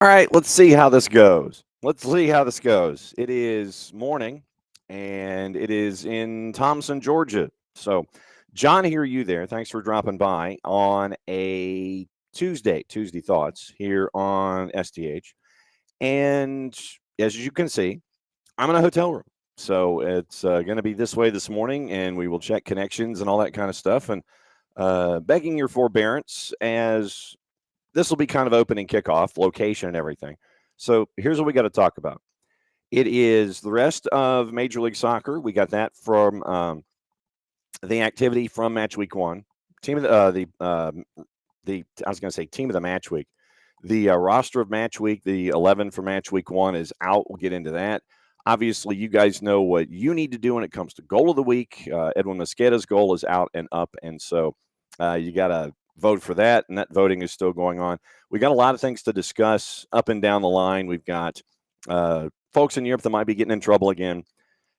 All right, let's see how this goes. Let's see how this goes. It is morning, and it is in Thompson, Georgia. So, John, hear you there. Thanks for dropping by on a Tuesday Thoughts here on SDH. And as you can see, I'm in a hotel room. So, it's going to be this way this morning, and we will check connections and all that kind of stuff. And begging your forbearance as this will be kind of opening kickoff, location and everything. So here's what we got to talk about. It is the rest of Major League Soccer. We got that from the activity from Match Week 1. Team of the I was going to say team of the Match Week. The roster of Match Week, the 11 for Match Week 1 is out. We'll get into that. Obviously, you guys know what you need to do when it comes to goal of the week. Edwin Mosqueda's goal is out and up, and so you got to vote for that, and that voting is still going on. We got a lot of things to discuss up and down the line. We've got folks in Europe that might be getting in trouble again.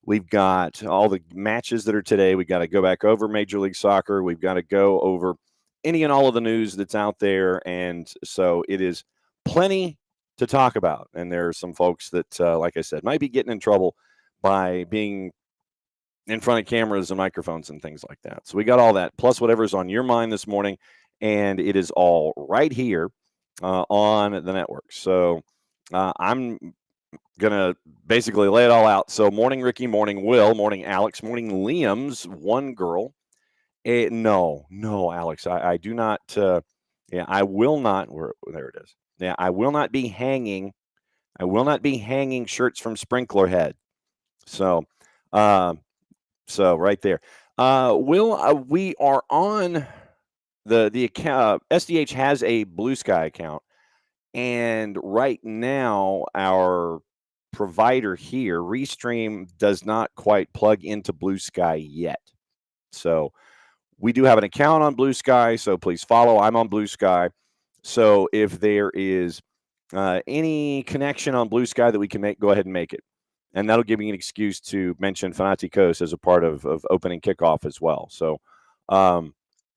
We've got all the matches that are today. We've got to go back over Major League Soccer. We've got to go over any and all of the news that's out there. And so it is plenty to talk about. And there are some folks that, like I said, might be getting in trouble by being in front of cameras and microphones and things like that. So we got all that, plus whatever's on your mind this morning. And it is all right here on the network. So I'm going to basically lay it all out. So morning Ricky, morning Will, morning Alex, morning Liam's one girl. No, Alex, I do not. I will not. There it is. Yeah, I will not be hanging. I will not be hanging shirts from Sprinkler Head. So, right there. Will we are on the account. SDH has a Blue Sky account, and right now our provider here, Restream, does not quite plug into Blue Sky yet. So we do have an account on Blue Sky, so please follow. I'm on Blue Sky. So if there is any connection on Blue Sky that we can make, go ahead and make it. And that'll give me an excuse to mention Fanaticos as a part of opening kickoff as well. So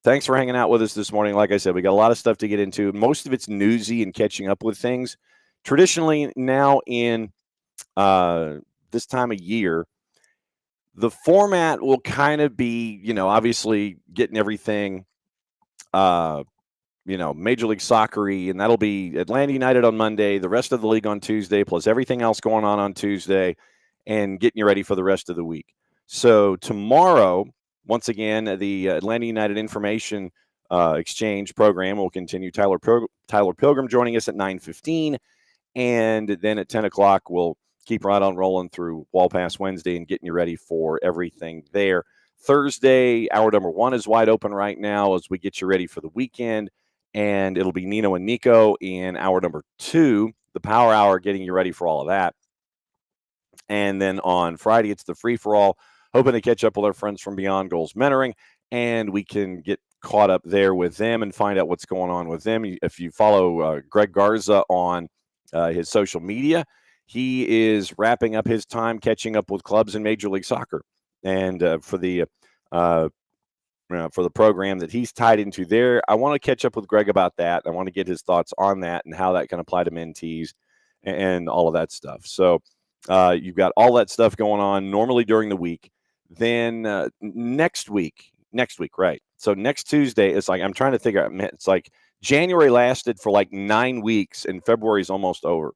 thanks for hanging out with us this morning. Like I said, we got a lot of stuff to get into. Most of it's newsy and catching up with things. Traditionally, now in this time of year, the format will kind of be, obviously getting everything, Major League Soccer-y, and that'll be Atlanta United on Monday, the rest of the league on Tuesday, plus everything else going on Tuesday, and getting you ready for the rest of the week. So tomorrow, once again, the Atlanta United Information Exchange program will continue. Tyler Pilgrim joining us at 9:15, and then at 10 o'clock, we'll keep right on rolling through Wall Pass Wednesday and getting you ready for everything there. Thursday, hour number 1 is wide open right now as we get you ready for the weekend. And it'll be Nino and Nico in hour number 2, the Power Hour, getting you ready for all of that. And then on Friday, it's the free-for-all, hoping to catch up with our friends from Beyond Goals Mentoring, and we can get caught up there with them and find out what's going on with them. If you follow Greg Garza on his social media, he is wrapping up his time catching up with clubs in Major League Soccer. And for the program that he's tied into there, I want to catch up with Greg about that. I want to get his thoughts on that and how that can apply to mentees and all of that stuff. So you've got all that stuff going on normally during the week. Then next week, right? So next Tuesday, it's like I'm trying to figure out. It's like January lasted for like 9 weeks, and February's almost over.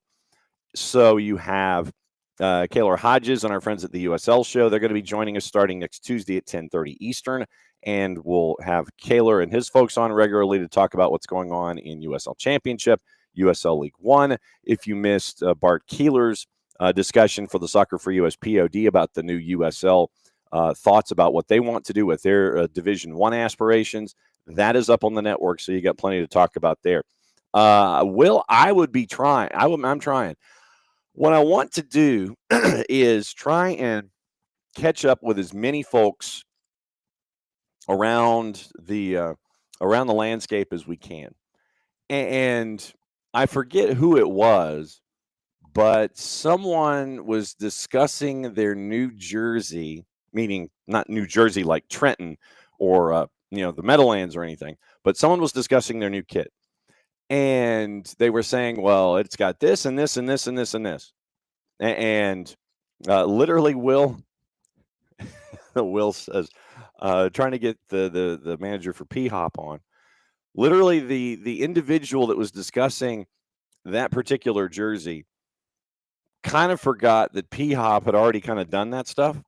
So you have Kaylor Hodges and our friends at the USL show. They're going to be joining us starting next Tuesday at 10:30 Eastern. And we'll have Kaylor and his folks on regularly to talk about what's going on in USL Championship, USL League One. If you missed Bart Keeler's discussion for the Soccer for US POD about the new USL thoughts about what they want to do with their Division One aspirations, that is up on the network, so you got plenty to talk about there. I would be trying. I'm trying. What I want to do is try and catch up with as many folks around the landscape as we can. And I forget who it was, but someone was discussing their New Jersey, meaning not New Jersey like Trenton or the Meadowlands or anything, but someone was discussing their new kit. And they were saying, well, it's got this and this and this and this and this. And literally, Will says, trying to get the manager for P-Hop on. Literally, the individual that was discussing that particular jersey kind of forgot that P-Hop had already kind of done that stuff.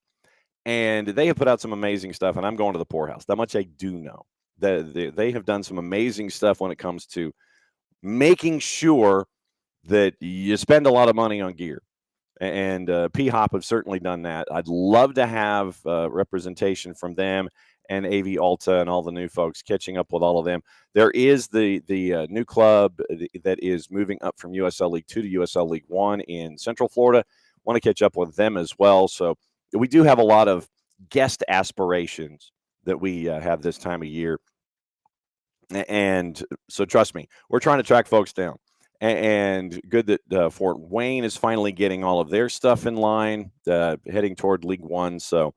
And they have put out some amazing stuff, and I'm going to the poorhouse. That much I do know. They have done some amazing stuff when it comes to making sure that you spend a lot of money on gear. And P-Hop have certainly done that. I'd love to have representation from them and AV Alta and all the new folks, catching up with all of them. There is the new club that is moving up from USL League 2 to USL League 1 in Central Florida. Want to catch up with them as well. So we do have a lot of guest aspirations that we have this time of year. And so trust me, we're trying to track folks down. And good that Fort Wayne is finally getting all of their stuff in line, heading toward League One. So,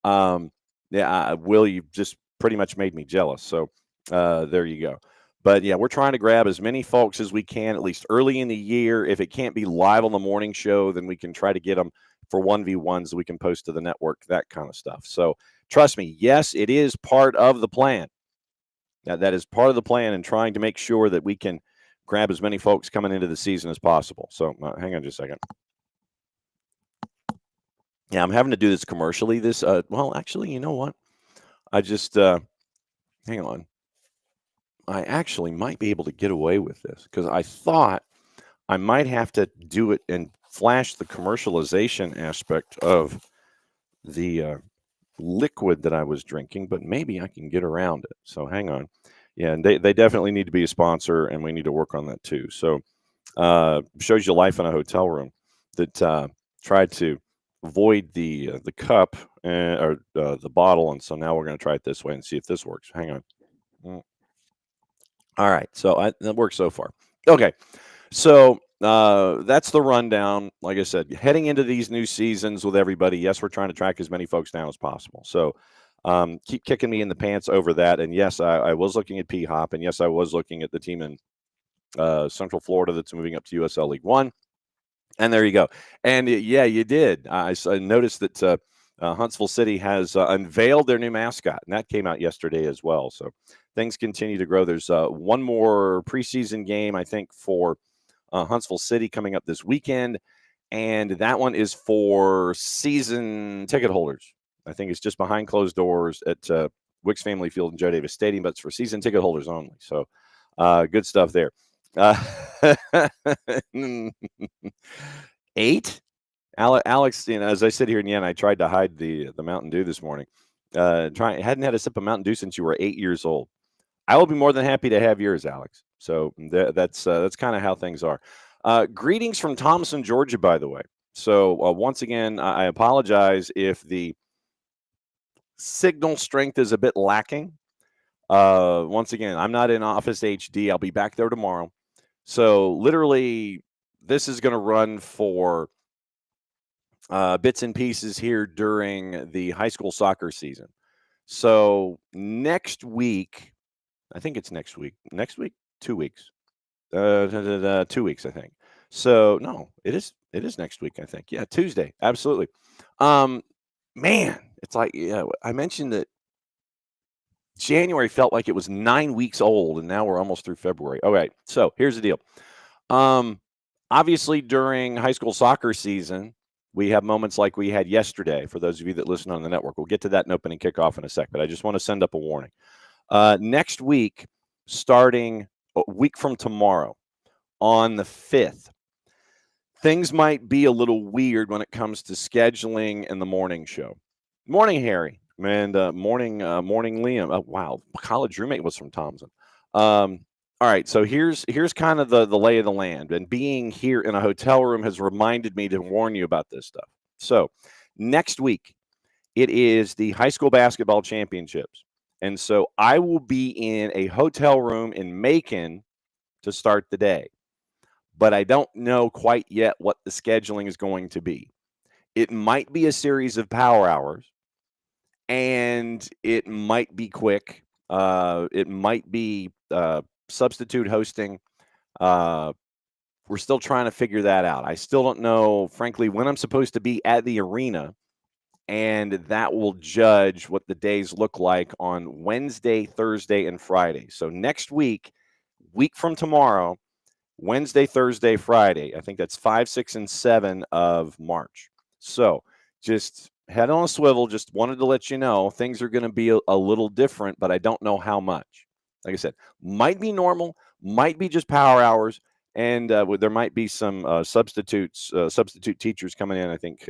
yeah, Will, you just pretty much made me jealous. So there you go. But, yeah, we're trying to grab as many folks as we can, at least early in the year. If it can't be live on the morning show, then we can try to get them for 1v1s that we can post to the network, that kind of stuff. So trust me, yes, it is part of the plan. That is part of the plan, and trying to make sure that we can grab as many folks coming into the season as possible. So hang on just a second. Yeah, I'm having to do this commercially. Well, actually, you know what? I just hang on. I actually might be able to get away with this because I thought I might have to do it and flash the commercialization aspect of the liquid that I was drinking, but maybe I can get around it. So hang on. Yeah, and they definitely need to be a sponsor, and we need to work on that too. So shows you life in a hotel room that tried to avoid the cup or the bottle, and so now we're going to try it this way and see if this works. Hang on. All right, so that works so far. Okay, so that's the rundown. Like I said, heading into these new seasons with everybody, yes, we're trying to track as many folks down as possible. So keep kicking me in the pants over that. And yes, I was looking at P-Hop, and yes, I was looking at the team in Central Florida that's moving up to USL League 1. And there you go. And yeah, you did. I noticed that Huntsville City has unveiled their new mascot, and that came out yesterday as well. So things continue to grow. There's one more preseason game, I think, for Huntsville City coming up this weekend, and that one is for season ticket holders. I think it's just behind closed doors at Wicks Family Field and Joe Davis Stadium, but it's for season ticket holders only. So good stuff there. 8? Alex, as I sit here in the end, I tried to hide the Mountain Dew this morning. Hadn't had a sip of Mountain Dew since you were 8 years old. I will be more than happy to have yours, Alex. So that's kind of how things are. Greetings from Thompson, Georgia, by the way. So once again, I apologize if the signal strength is a bit lacking. Once again, I'm not in Office HD. I'll be back there tomorrow. So literally, this is going to run for bits and pieces here during the high school soccer season. So next week, I think it's next week. Next week, 2 weeks. 2 weeks, I think. So no, it is next week, I think. Yeah, Tuesday, absolutely. Man, it's like I mentioned that January felt like it was 9 weeks old, and now we're almost through February. All right, so here's the deal. Obviously, during high school soccer season, we have moments like we had yesterday. For those of you that listen on the network, we'll get to that in opening kickoff in a sec, but I just want to send up a warning. Next week, starting a week from tomorrow, on the 5th, things might be a little weird when it comes to scheduling and the morning show. Morning, Harry, and morning, Liam. Oh, wow, college roommate was from Thompson. All right, so here's kind of the lay of the land, and being here in a hotel room has reminded me to warn you about this stuff. So next week, it is the high school basketball championships, and so I will be in a hotel room in Macon to start the day, but I don't know quite yet what the scheduling is going to be. It might be a series of power hours, and it might be quick. It might be substitute hosting. We're still trying to figure that out. I still don't know, frankly, when I'm supposed to be at the arena, and that will judge what the days look like on Wednesday, Thursday, and Friday. So next week from tomorrow, Wednesday, Thursday, Friday. I think that's 5, 6, and 7 of March. So just head on a swivel. Just wanted to let you know things are going to be a little different, but I don't know how much. Like I said, might be normal, might be just power hours, and there might be some substitute teachers coming in. I think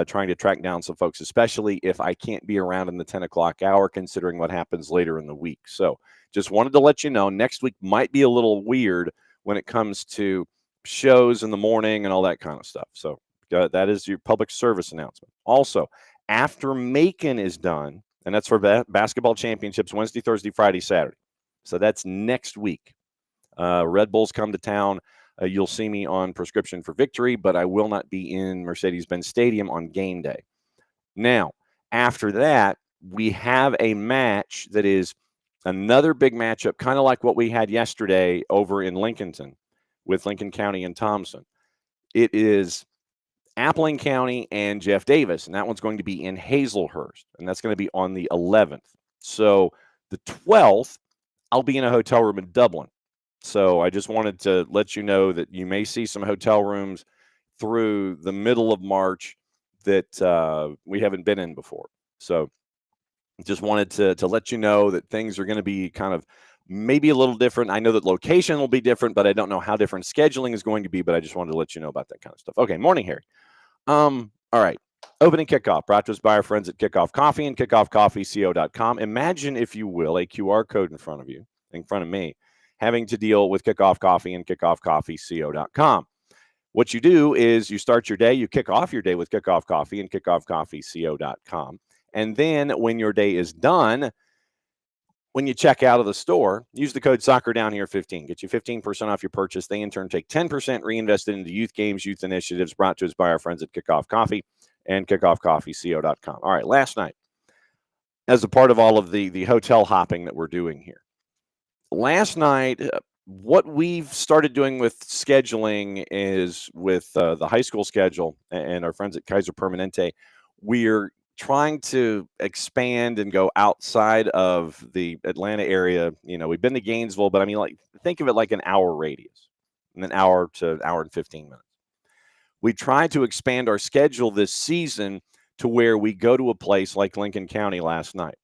trying to track down some folks, especially if I can't be around in the 10 o'clock hour, considering what happens later in the week. So just wanted to let you know next week might be a little weird when it comes to shows in the morning and all that kind of stuff. So that is your public service announcement. Also, after Macon is done, and that's for basketball championships, Wednesday, Thursday, Friday, Saturday. So that's next week. Red Bulls come to town. You'll see me on Prescription for Victory, but I will not be in Mercedes-Benz Stadium on game day. Now, after that, we have a match that is another big matchup, kind of like what we had yesterday over in Lincolnton with Lincoln County and Thompson. It is Appling County and Jeff Davis, and that one's going to be in Hazelhurst, and that's going to be on the 11th. So the 12th, I'll be in a hotel room in Dublin. So I just wanted to let you know that you may see some hotel rooms through the middle of March that we haven't been in before. So just wanted to let you know that things are going to be kind of maybe a little different. I know that location will be different, but I don't know how different scheduling is going to be, but I just wanted to let you know about that kind of stuff. Okay, morning, Harry. All right. Opening kickoff brought to us by our friends at Kickoff Coffee and kickoffcoffeeco.com. Imagine, if you will, a QR code in front of me, having to deal with Kickoff Coffee and kickoffcoffeeco.com. What you do is you start your day, you kick off your day with Kickoff Coffee and kickoffcoffeeco.com. And then when your day is done, when you check out of the store, use the code SoccerDownHere15. Get you 15% off your purchase. They, in turn, take 10% reinvested into youth games, youth initiatives brought to us by our friends at Kickoff Coffee and kickoffcoffeeco.com. All right, last night, as a part of all of the hotel hopping that we're doing here, last night, what we've started doing with scheduling is with the high school schedule and our friends at Kaiser Permanente, we're trying to expand and go outside of the Atlanta area. You know, we've been to Gainesville, but I mean, like, think of it like an hour radius, and an hour to hour and 15 minutes. We tried to expand our schedule this season to where we go to a place like Lincoln County last night.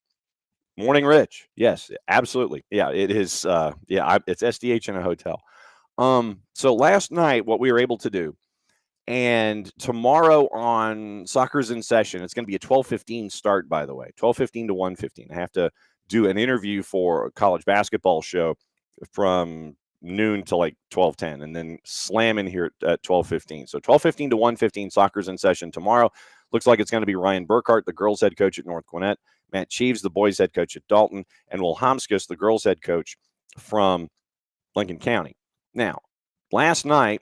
Morning, Rich. Yes, absolutely. Yeah, it is. It's SDH in a hotel. So last night, what we were able to do, and tomorrow on Soccer's in Session, it's going to be a 12:15 start, by the way, 12:15 to 1:15. I have to do an interview for a college basketball show from noon to like 12:10, and then slam in here at 12:15. So 12:15 to 1:15, Soccer's in Session tomorrow. Looks like it's going to be Ryan Burkhart, the girls' head coach at North Gwinnett, Matt Cheeves, the boys' head coach at Dalton, and Will Homskus, the girls' head coach from Lincoln County. Now, last night,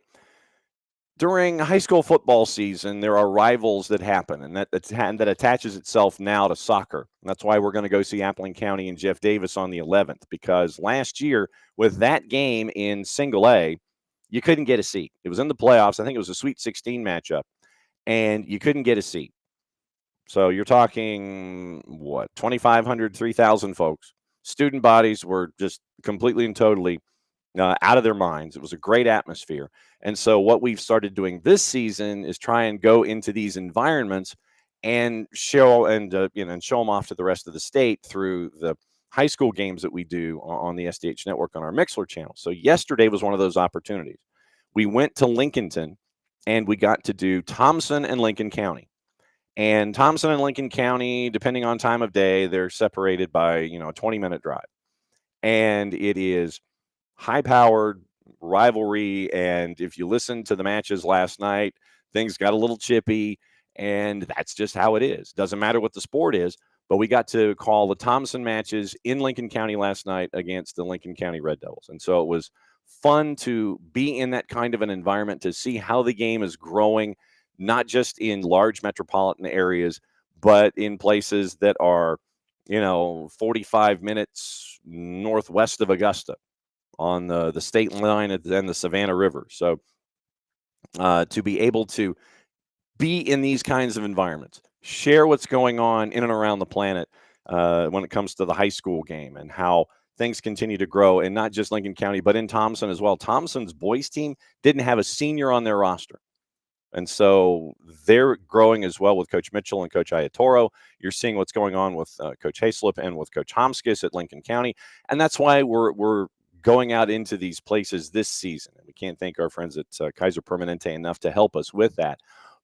during high school football season, there are rivals that happen, and that attaches itself now to soccer. And that's why we're going to go see Appling County and Jeff Davis on the 11th, because last year with that game in Single A, you couldn't get a seat. It was in the playoffs. I think it was a Sweet 16 matchup, and you couldn't get a seat. So you're talking, 2,500, 3,000 folks. Student bodies were just completely and totally out of their minds. It was a great atmosphere. And so what we've started doing this season is try and go into these environments and show them off to the rest of the state through the high school games that we do on the SDH network on our Mixler channel. So yesterday was one of those opportunities. We went to Lincolnton and we got to do Thompson and Lincoln County. And Thompson and Lincoln County, depending on time of day, they're separated by, a 20-minute drive. And it is high-powered rivalry, and if you listen to the matches last night, things got a little chippy, and that's just how it is. Doesn't matter what the sport is, but we got to call the Thompson matches in Lincoln County last night against the Lincoln County Red Devils, and so it was fun to be in that kind of an environment, to see how the game is growing, not just in large metropolitan areas, but in places that are 45 minutes northwest of Augusta. on the state line and the Savannah River. So to be able to be in these kinds of environments, share what's going on in and around the planet when it comes to the high school game and how things continue to grow, and not just Lincoln County, but in Thompson as well. Thompson's boys team didn't have a senior on their roster. And so they're growing as well with Coach Mitchell and Coach Ayatoro. You're seeing what's going on with Coach Hayslip and with Coach Homskis at Lincoln County. And that's why we're going out into these places this season. And we can't thank our friends at Kaiser Permanente enough to help us with that.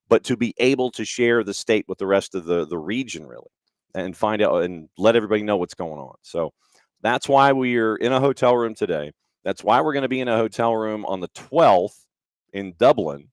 But to be able to share the state with the rest of the region, really, and find out and let everybody know what's going on. So that's why we are in a hotel room today. That's why we're going to be in a hotel room on the 12th in Dublin,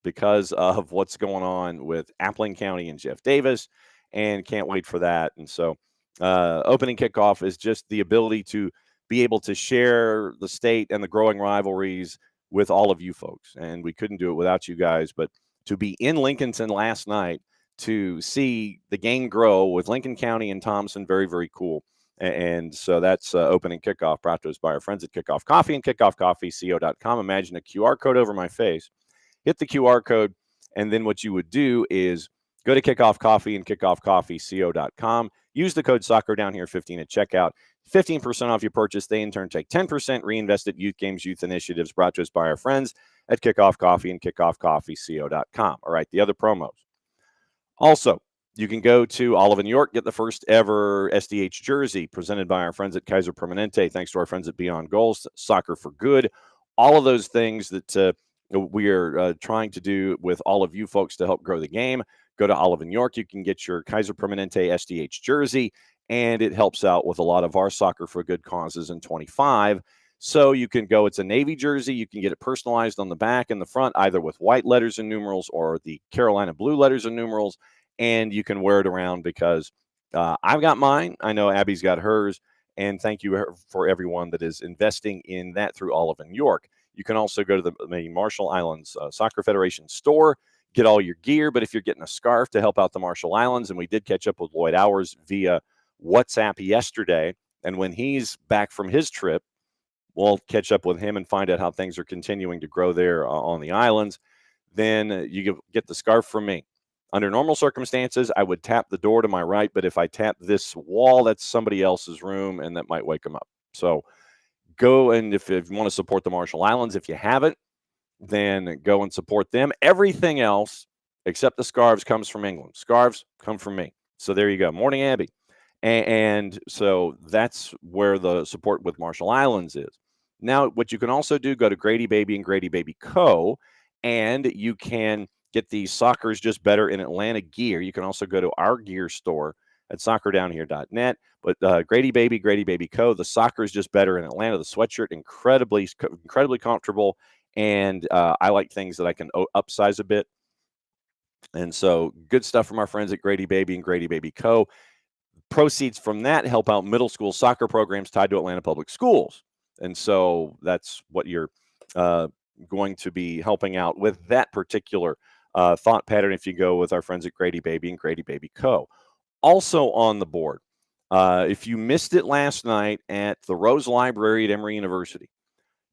because of what's going on with Appling County and Jeff Davis, and can't wait for that. And so opening kickoff is just the ability to be able to share the state and the growing rivalries with all of you folks. And we couldn't do it without you guys, but to be in Lincolnton last night to see the game grow with Lincoln County and Thompson, very, very cool. And so that's opening kickoff, brought to us by our friends at Kickoff Coffee and kickoffcoffeeco.com. Imagine a QR code over my face. Hit the QR code, and then what you would do is go to Kickoff Coffee and kickoffcoffeeco.com. Use the code soccer down here 15 at checkout. 15% off your purchase. They in turn take 10%, reinvest at youth games, youth initiatives, brought to us by our friends at Kickoff Coffee and kickoffcoffeeco.com. All right, the other promos. Also, you can go to Olive and York, get the first ever SDH jersey presented by our friends at Kaiser Permanente. Thanks to our friends at Beyond Goals, Soccer for Good. All of those things that we are trying to do with all of you folks to help grow the game. Go to Olive and York. You can get your Kaiser Permanente SDH jersey, and it helps out with a lot of our Soccer for Good causes in 25. So you can go, it's a Navy jersey. You can get it personalized on the back and the front, either with white letters and numerals or the Carolina blue letters and numerals, and you can wear it around because I've got mine. I know Abby's got hers, and thank you for everyone that is investing in that through Olive and York. You can also go to the Marshall Islands Soccer Federation store, get all your gear. But if you're getting a scarf to help out the Marshall Islands, and we did catch up with Lloyd Hours via WhatsApp yesterday, and when he's back from his trip, we'll catch up with him and find out how things are continuing to grow there on the islands. Then you get the scarf from me. Under normal circumstances, I would tap the door to my right, but if I tap this wall, that's somebody else's room, and that might wake them up. So go, and if you want to support the Marshall Islands, if you haven't, then go and support them. Everything else except the scarves comes from England. Scarves come from me. So there you go. Morning, Abby. And so that's where the support with Marshall Islands is. Now, what you can also do, go to Grady Baby and Grady Baby Co., and you can get the Soccer's Just Better in Atlanta gear. You can also go to our gear store at soccerdownhere.net. But Grady Baby Co., the Soccer is Just Better in Atlanta. The sweatshirt, incredibly comfortable, and I like things that I can upsize a bit. And so good stuff from our friends at Grady Baby and Grady Baby Co. Proceeds from that help out middle school soccer programs tied to Atlanta Public Schools. And so that's what you're going to be helping out with, that particular thought pattern, if you go with our friends at Grady Baby and Grady Baby Co. Also on the board, if you missed it last night at the Rose Library at Emory University,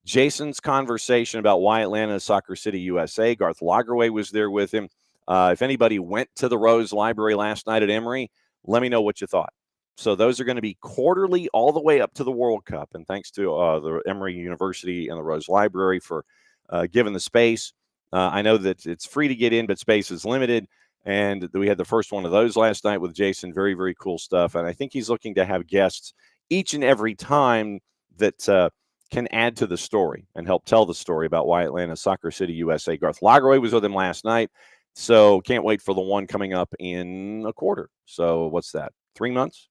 Jason's conversation about why Atlanta is Soccer City, USA. Garth Lagerwey was there with him. If anybody went to the Rose Library last night at Emory, let me know what you thought. So those are going to be quarterly all the way up to the World Cup. And thanks to the Emory University and the Rose Library for giving the space. I know that it's free to get in, but space is limited. And we had the first one of those last night with Jason. Very, very cool stuff. And I think he's looking to have guests each and every time that can add to the story and help tell the story about why Atlanta Soccer City, USA. Garth Lagerwey was with him last night. So can't wait for the one coming up in a quarter. So what's that? 3 months?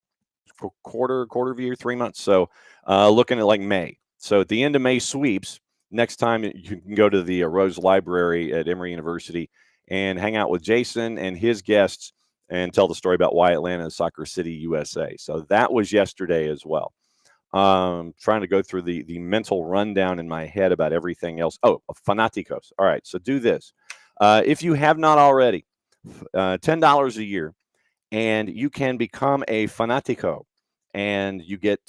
Quarter of a year, 3 months. So looking at like May. So at the end of May sweeps, next time you can go to the Rose Library at Emory University and hang out with Jason and his guests and tell the story about why Atlanta is Soccer City, USA. So that was yesterday as well. Trying to go through the mental rundown in my head about everything else. Oh, Fanaticos. All right, so do this. If you have not already, $10 a year, and you can become a Fanatico, and you get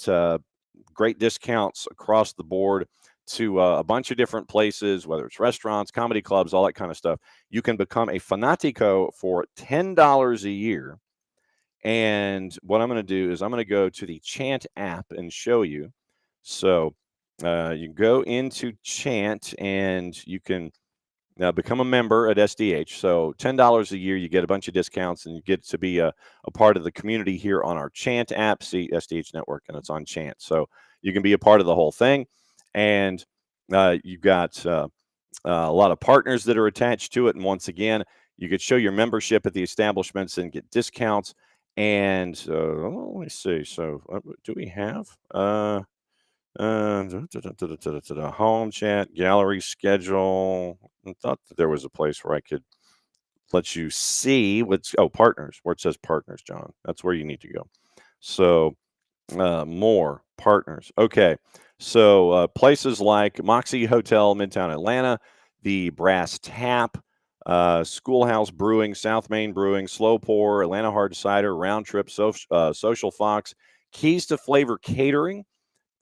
great discounts across the board to a bunch of different places, whether it's restaurants, comedy clubs, all that kind of stuff. You can become a Fanatico for $10 a year. And what I'm going to do is I'm going to go to the Chant app and show you. So you go into Chant and you can become a member at SDH. So $10 a year, you get a bunch of discounts and you get to be a part of the community here on our Chant app, see SDH Network, and it's on Chant. So you can be a part of the whole thing. And you've got a lot of partners that are attached to it. And once again, you could show your membership at the establishments and get discounts. And let me see. So do we have home chat, gallery schedule? I thought that there was a place where I could let you see what's partners, where it says partners, John. That's where you need to go. So more partners. Okay. So places like Moxie Hotel, Midtown Atlanta, the Brass Tap, Schoolhouse Brewing, South Main Brewing, Slow Pour, Atlanta Hard Cider, Round Trip, Social Fox, Keys to Flavor Catering,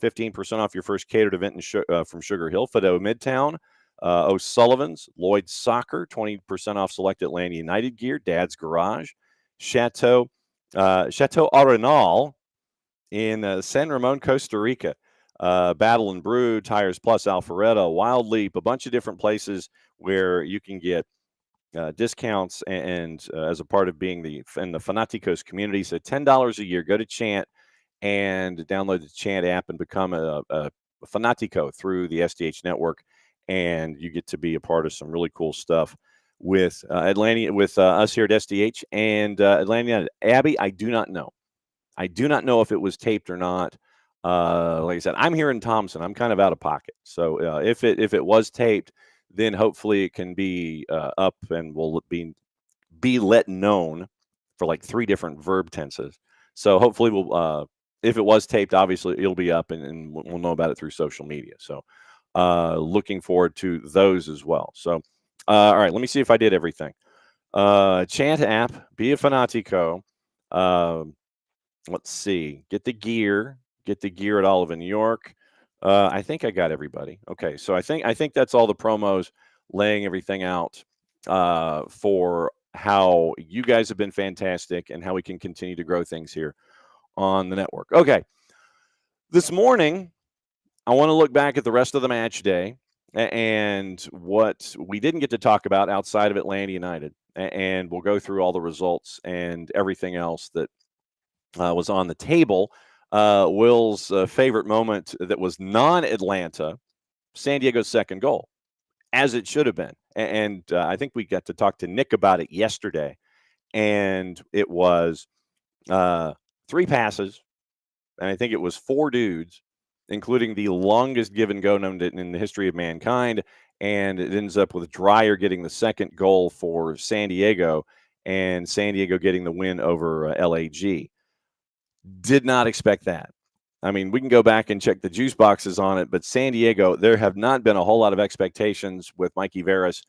15% off your first catered event from Sugar Hill, Fido Midtown, O'Sullivan's, Lloyd's Soccer, 20% off select Atlanta United gear, Dad's Garage, Chateau Arenal in San Ramon, Costa Rica, Battle and Brew, Tires Plus, Alpharetta, Wild Leap, a bunch of different places where you can get discounts and as a part of being in the Fanaticos community. So $10 a year. Go to Chant and download the Chant app and become a Fanatico through the SDH network, and you get to be a part of some really cool stuff with Atlanta, with us here at SDH and Atlanta United. Abby, I do not know. I do not know if it was taped or not. Like I said, I'm here in Thompson. I'm kind of out of pocket. So if it was taped, then hopefully it can be up and will be let known for like 3 different verb tenses. So hopefully we'll if it was taped, obviously it'll be up and we'll know about it through social media. So looking forward to those as well. So all right, let me see if I did everything. Chant app, be a Fanatico. Let's see. Get the gear at Olive in New York. I think I got everybody. Okay, so I think that's all the promos, laying everything out for how you guys have been fantastic and how we can continue to grow things here on the network. Okay, this morning I want to look back at the rest of the match day and what we didn't get to talk about outside of Atlanta United, and we'll go through all the results and everything else that was on the table. Will's favorite moment that was non-Atlanta, San Diego's second goal, as it should have been. And I think we got to talk to Nick about it yesterday. And it was 3 passes, and I think it was 4 dudes, including the longest give and go known in the history of mankind. And it ends up with Dreyer getting the second goal for San Diego, and San Diego getting the win over LAG. Did not expect that. I mean, we can go back and check the juice boxes on it, but San Diego, there have not been a whole lot of expectations with Mikey Veras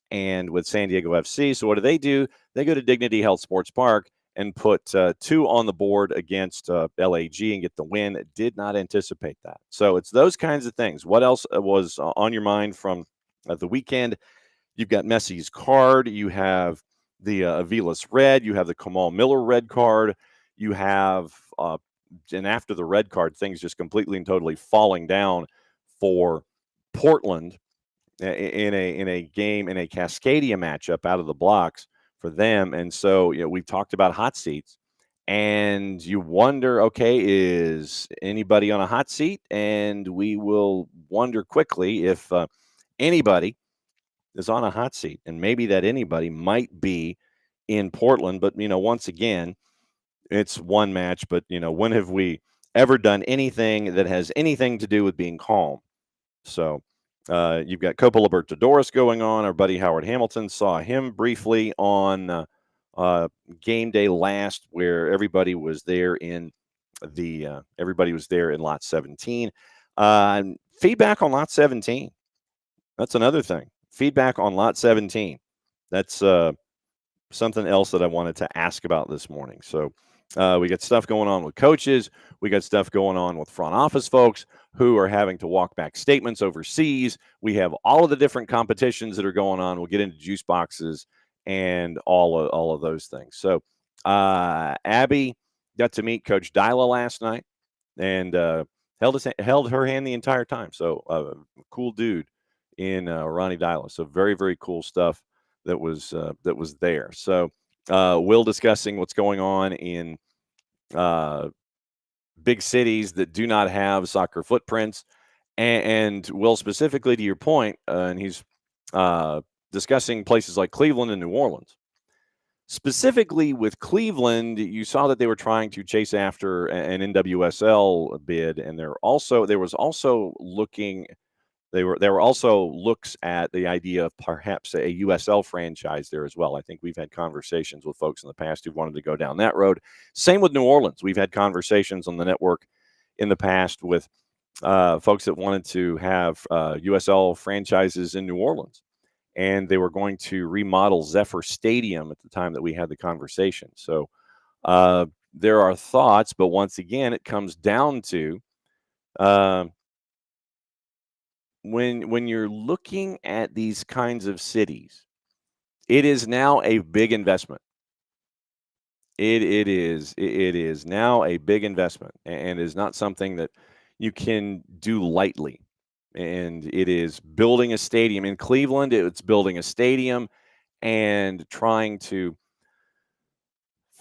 and with San Diego FC. So what do? They go to Dignity Health Sports Park and put 2 on the board against LAG and get the win. Did not anticipate that. So it's those kinds of things. What else was on your mind from the weekend? You've got Messi's card. You have the Avilas red. You have the Kamal Miller red card. You have, and after the red card, things just completely and totally falling down for Portland in a game, in a Cascadia matchup out of the blocks for them. And so, we've talked about hot seats, and you wonder, okay, is anybody on a hot seat? And we will wonder quickly if anybody is on a hot seat, and maybe that anybody might be in Portland. But, once again, it's one match, but when have we ever done anything that has anything to do with being calm? So you've got Copa Libertadores going on. Our buddy Howard Hamilton, saw him briefly on game day last, where everybody was there in lot 17. Feedback on lot 17. That's another thing. Feedback on lot 17. That's something else that I wanted to ask about this morning. So We got stuff going on with coaches. We got stuff going on with front office folks who are having to walk back statements overseas. We have all of the different competitions that are going on. We'll get into juice boxes and all of those things. So Abby got to meet Coach Dyla last night and held her hand the entire time. So cool dude in Ronnie Dyla. So very, very cool stuff that was there. So Will discussing what's going on in big cities that do not have soccer footprints, and Will, specifically to your point, and he's discussing places like Cleveland and New Orleans. Specifically with Cleveland, you saw that they were trying to chase after an NWSL bid, and there was also looks at the idea of perhaps a USL franchise there as well. I think we've had conversations with folks in the past who wanted to go down that road. Same with New Orleans. We've had conversations on the network in the past with folks that wanted to have USL franchises in New Orleans. And they were going to remodel Zephyr Stadium at the time that we had the conversation. So there are thoughts, but once again, it comes down to when you're looking at these kinds of cities, it is now a big investment. It is now a big investment, and is not something that you can do lightly. And it is building a stadium in Cleveland. It's building a stadium and trying to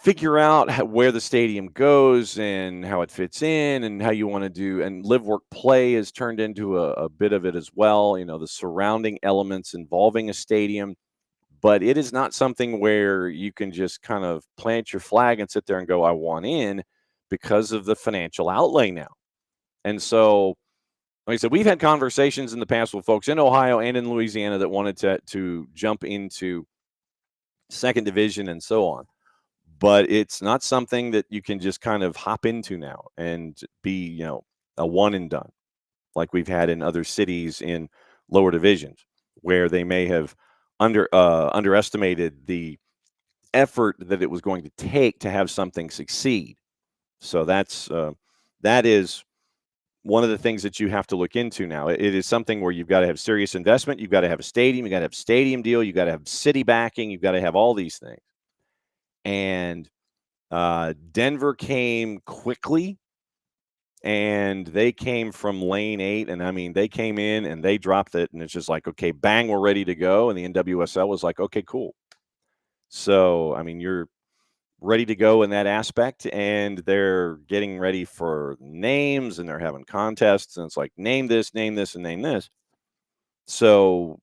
figure out where the stadium goes and how it fits in and how you want to do. And live, work, play has turned into a bit of it as well. You know, the surrounding elements involving a stadium. But it is not something where you can just kind of plant your flag and sit there and go, I want in, because of the financial outlay now. And so, like I said, we've had conversations in the past with folks in Ohio and in Louisiana that wanted to jump into second division and so on. But it's not something that you can just kind of hop into now and be, a one and done like we've had in other cities in lower divisions where they may have underestimated the effort that it was going to take to have something succeed. So that is one of the things that you have to look into now. It is something where you've got to have serious investment. You've got to have a stadium. You've got to have a stadium deal. You've got to have city backing. You've got to have all these things. And Denver came quickly, and they came from lane 8. And I mean, they came in and they dropped it, and it's just like, okay, bang, we're ready to go. And the NWSL was like, okay, cool. So, I mean, you're ready to go in that aspect, and they're getting ready for names, and they're having contests, and it's like, name this, and name this. So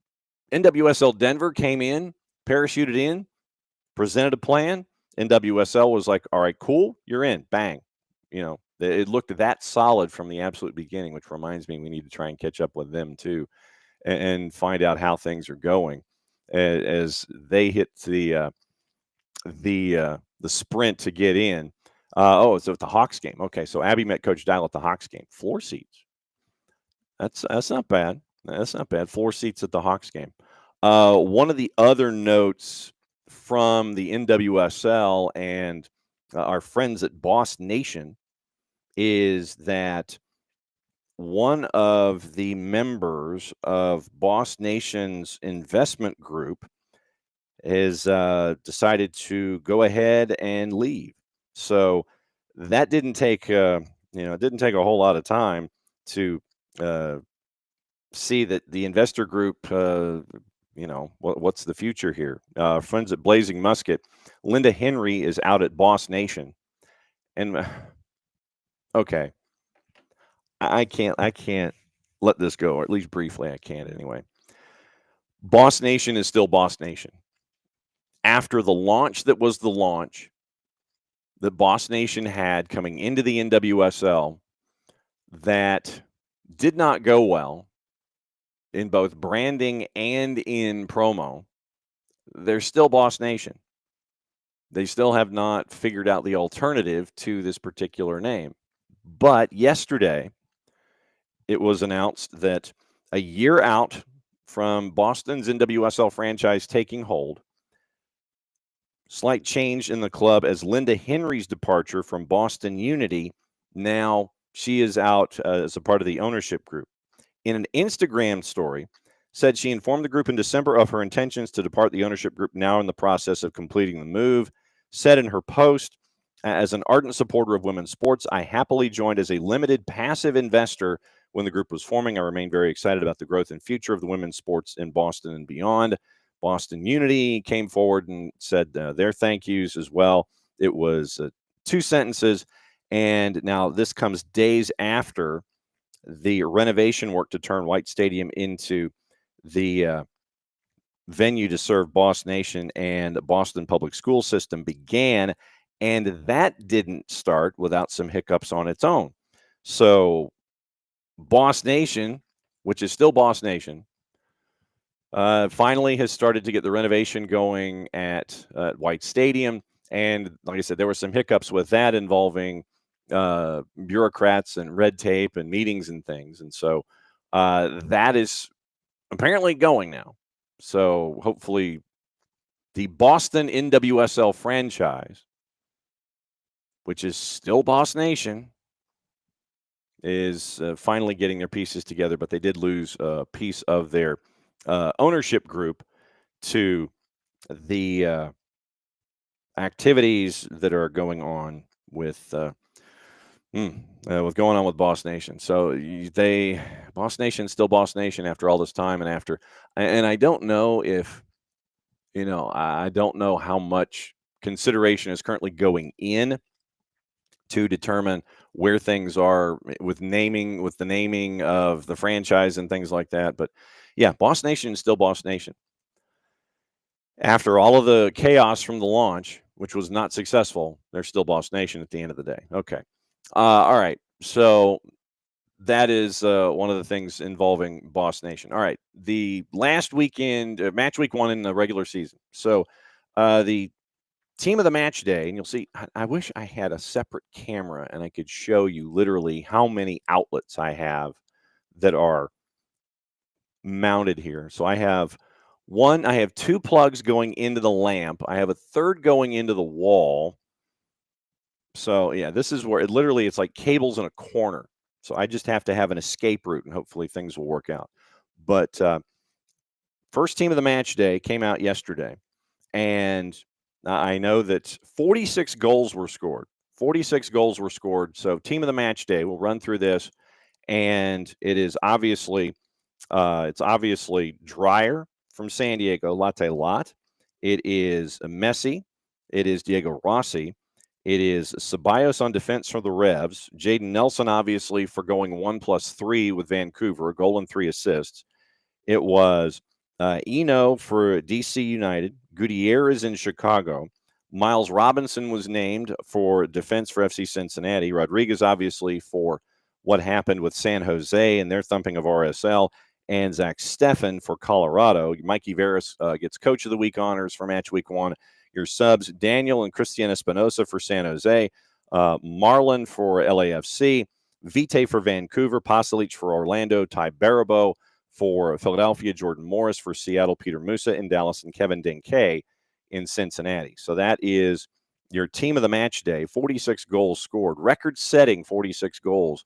NWSL Denver came in, parachuted in, presented a plan. NWSL was like, all right, cool, you're in, bang. It looked that solid from the absolute beginning, which reminds me we need to try and catch up with them too and find out how things are going as they hit the sprint to get in. It's at the Hawks game. Okay, so Abby met Coach Dial at the Hawks game. 4 seats. That's not bad. That's not bad. 4 seats at the Hawks game. One of the other notes from the NWSL and our friends at Boss Nation is that one of the members of Boss Nation's investment group has decided to go ahead and leave. So that didn't take it didn't take a whole lot of time to see that the investor group what's the future here. Friends at Blazing Musket, Linda Henry is out at Boss Nation, and okay, I can't let this go, or at least briefly I can't anyway. Boss Nation is still Boss Nation. After the launch that was the launch that Boss Nation had coming into the NWSL that did not go well in both branding and in promo, they're still Boss Nation. They still have not figured out the alternative to this particular name. But yesterday, it was announced that a year out from Boston's NWSL franchise taking hold, Slight change in the club as Linda Henry's departure from Boston Unity. Now she is out as a part of the ownership group. In an Instagram story, said she informed the group in December of her intentions to depart the ownership group, now in the process of completing the move. Said in her post, as an ardent supporter of women's sports, I happily joined as a limited passive investor when the group was forming. I remain very excited about the growth and future of the women's sports in Boston and beyond. Boston Unity came forward and said their thank yous as well. It was 2 sentences, and now this comes days after the renovation work to turn White Stadium into the venue to serve Boss Nation and the Boston public school system began, and that didn't start without some hiccups on its own. So Boss Nation, which is still Boss Nation, finally has started to get the renovation going at White Stadium. And like I said, there were some hiccups with that involving bureaucrats and red tape and meetings and things. And so that is apparently going now. So hopefully the Boston NWSL franchise, which is still Boss Nation, is finally getting their pieces together. But they did lose a piece of their ownership group to the activities that are going on with going on with Boss Nation. So Boss Nation, still Boss Nation after all this time, and I don't know if, I don't know how much consideration is currently going in to determine where things are with the naming of the franchise and things like that. But yeah, Boss Nation is still Boss Nation. After all of the chaos from the launch, which was not successful, they're still Boss Nation at the end of the day. Okay. All right. So that is one of the things involving Boss Nation. All right. The last weekend, match week 1 in the regular season. So the team of the match day, and you'll see, I wish I had a separate camera and I could show you literally how many outlets I have that are mounted here. So I have 2 plugs going into the lamp. I have a third going into the wall. So yeah, this is where it's like cables in a corner. So I just have to have an escape route, and hopefully things will work out. But first team of the match day came out yesterday, and I know that 46 goals were scored. 46 goals were scored. So team of the match day, we'll run through this, and it is obviously Dreyer from San Diego, Latte Lot. It is Messi. It is Diego Rossi. It is Ceballos on defense for the Revs. Jaden Nelson, obviously, for going 1+3 with Vancouver, a goal and 3 assists. It was Eno for DC United. Gutierrez in Chicago. Miles Robinson was named for defense for FC Cincinnati. Rodriguez, obviously, for what happened with San Jose and their thumping of RSL. And Zach Steffen for Colorado. Mikey Veras gets Coach of the Week honors for Match Week 1. Your subs, Daniel and Christian Espinosa for San Jose. Marlon for LAFC. Vite for Vancouver. Pasalic for Orlando. Ty Barabo for Philadelphia. Jordan Morris for Seattle. Peter Musa in Dallas. And Kevin Denke in Cincinnati. So that is your team of the match day. 46 goals scored. Record-setting 46 goals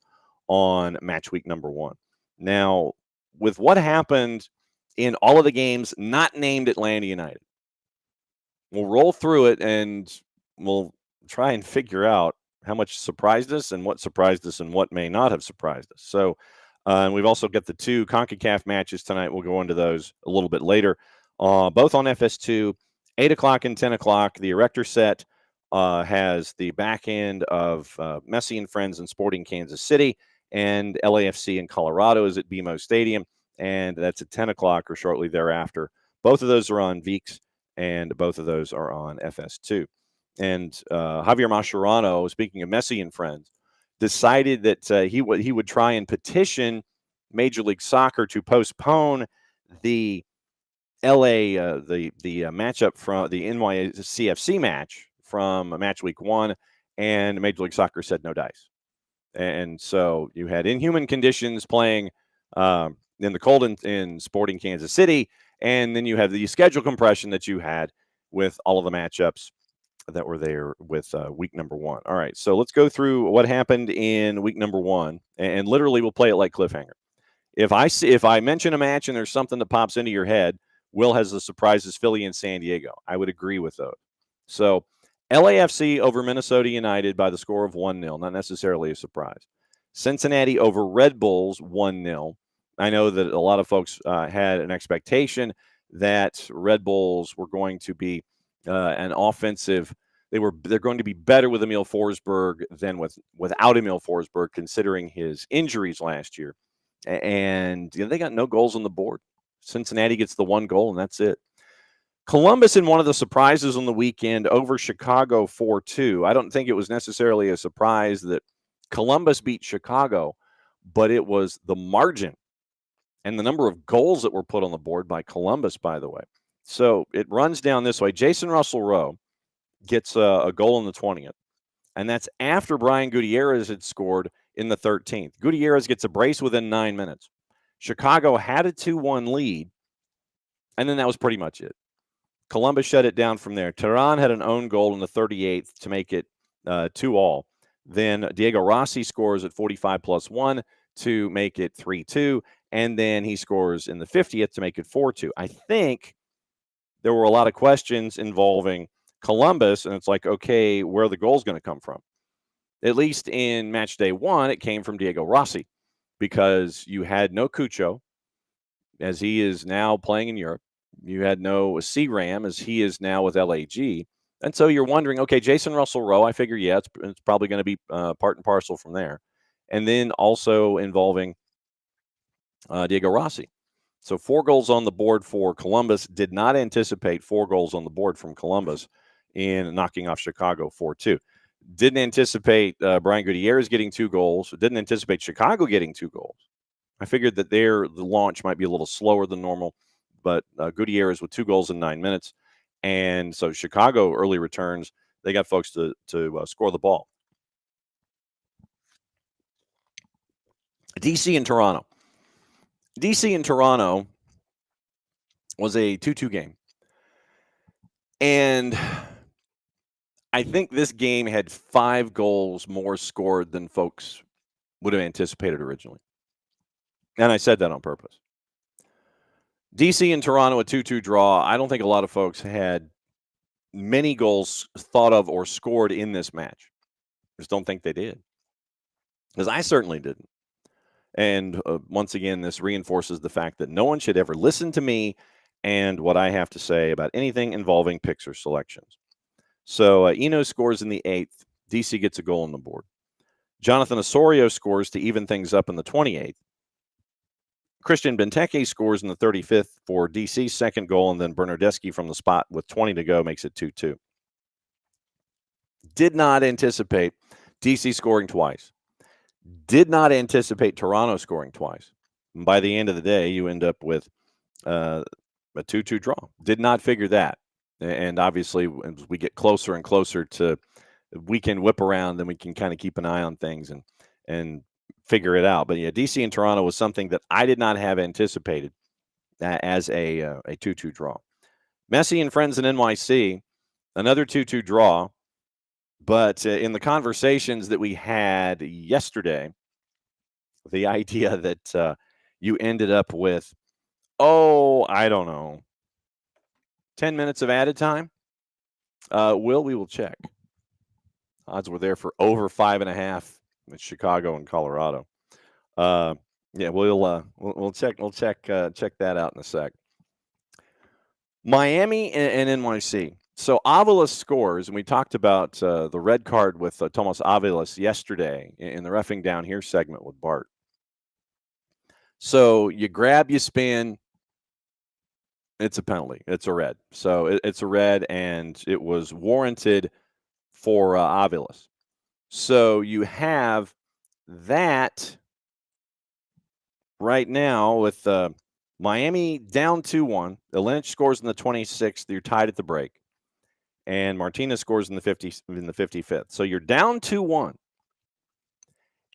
on match week number 1. Now, with what happened in all of the games not named Atlanta United, we'll roll through it and we'll try and figure out how much surprised us and what may not have surprised us. So and we've also got the 2 CONCACAF matches tonight. We'll go into those a little bit later, both on FS2, 8 o'clock and 10 o'clock. The Erector set has the back end of Messi and Friends and Sporting Kansas City, and LAFC in Colorado is at BMO Stadium, and that's at 10 o'clock or shortly thereafter. Both of those are on VEEKS, and both of those are on FS2. And Javier Mascherano, speaking of Messi and Friends, decided that he would try and petition Major League Soccer to postpone the matchup from the NYCFC match from match week 1, and Major League Soccer said no dice. And so you had inhuman conditions playing in the cold in Sporting Kansas City, and then you have the schedule compression that you had with all of the matchups that were there with week number 1. All right, so let's go through what happened in week number 1, and literally we'll play it like cliffhanger. If I mention a match and there's something that pops into your head, Will has the surprises Philly and San Diego. I would agree with those. So LAFC over Minnesota United by the score of 1-0, not necessarily a surprise. Cincinnati over Red Bulls 1-0. I know that a lot of folks had an expectation that Red Bulls were going to be an offensive. They're going to be better with Emil Forsberg than without Emil Forsberg, considering his injuries last year. And they got no goals on the board. Cincinnati gets the 1 goal, and that's it. Columbus in one of the surprises on the weekend over Chicago 4-2. I don't think it was necessarily a surprise that Columbus beat Chicago, but it was the margin and the number of goals that were put on the board by Columbus, by the way. So it runs down this way. Jason Russell-Rowe gets a goal in the 20th, and that's after Brian Gutierrez had scored in the 13th. Gutierrez gets a brace within 9 minutes. Chicago had a 2-1 lead, and then that was pretty much it. Columbus shut it down from there. Tehran had an own goal in the 38th to make it 2-2. Then Diego Rossi scores at 45 plus 1 to make it 3-2. And then he scores in the 50th to make it 4-2. I think there were a lot of questions involving Columbus, and it's like, okay, where are the goals going to come from? At least in match day 1, it came from Diego Rossi because you had no Cucho, as he is now playing in Europe. You had no C-Ram, as he is now with LAG. And so you're wondering, okay, Jason Russell-Rowe, I figure, yeah, it's probably going to be part and parcel from there. And then also involving Diego Rossi. So 4 goals on the board for Columbus. Did not anticipate 4 goals on the board from Columbus in knocking off Chicago 4-2. Didn't anticipate Brian Gutierrez getting 2 goals. Didn't anticipate Chicago getting 2 goals. I figured that the launch might be a little slower than normal, but Gutierrez with 2 goals in 9 minutes. And so Chicago early returns. They got folks to score the ball. DC and Toronto. DC and Toronto was a 2-2 game. And I think this game had 5 goals more scored than folks would have anticipated originally. And I said that on purpose. DC and Toronto, a 2-2 draw. I don't think a lot of folks had many goals thought of or scored in this match. I just don't think they did. Because I certainly didn't. And once again, this reinforces the fact that no one should ever listen to me and what I have to say about anything involving picks or selections. So Eno scores in the 8th. DC gets a goal on the board. Jonathan Osorio scores to even things up in the 28th. Christian Benteke scores in the 35th for DC's second goal, and then Bernardeschi from the spot with 20 to go makes it 2-2. Did not anticipate DC scoring twice. Did not anticipate Toronto scoring twice. And by the end of the day, you end up with a 2-2 draw. Did not figure that. And obviously, as we get closer and closer to weekend whip around, then we can kind of keep an eye on things and figure it out. But yeah, DC and Toronto was something that I did not have anticipated as a 2-2 draw. Messi and friends in NYC, another 2-2 draw. But in the conversations that we had yesterday, the idea that you ended up with, I don't know, 10 minutes of added time? We will check. Odds were there for over 5.5 in Chicago and Colorado. Yeah, we'll check that out in a sec. Miami and NYC. So Aviles scores, and we talked about the red card with Tomas Aviles yesterday in the Reffing Down Here segment with Bart. So you grab, you spin, it's a penalty. It's a red. So it's a red, and it was warranted for Aviles. So you have that right now with Miami down 2-1. Lynch scores in the 26th. You're tied at the break. And Martinez scores in the 55th. So you're down 2-1.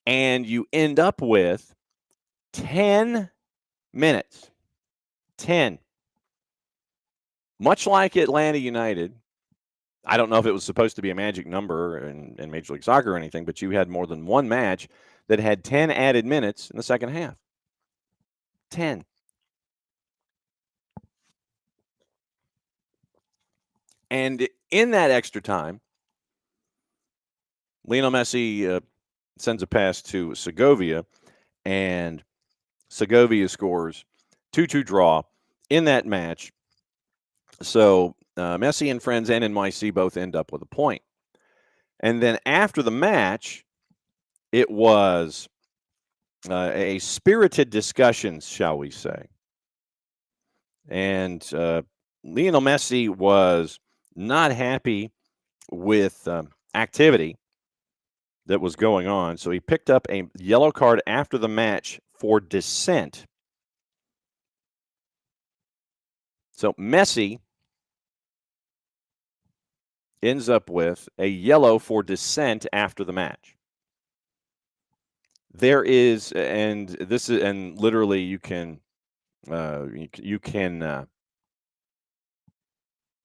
And you end up with 10 minutes. 10. Much like Atlanta United, I don't know if it was supposed to be a magic number in Major League Soccer or anything, but you had more than one match that had 10 added minutes in the second half. 10. And in that extra time, Lionel Messi sends a pass to Segovia, and Segovia scores 2-2 draw in that match. So Messi and friends and NYC both end up with a point. And then after the match, it was a spirited discussion, shall we say. And Lionel Messi was not happy with activity that was going on. So he picked up a yellow card after the match for dissent. So Messi ends up with a yellow for dissent after the match. There is, and this is, and literally you can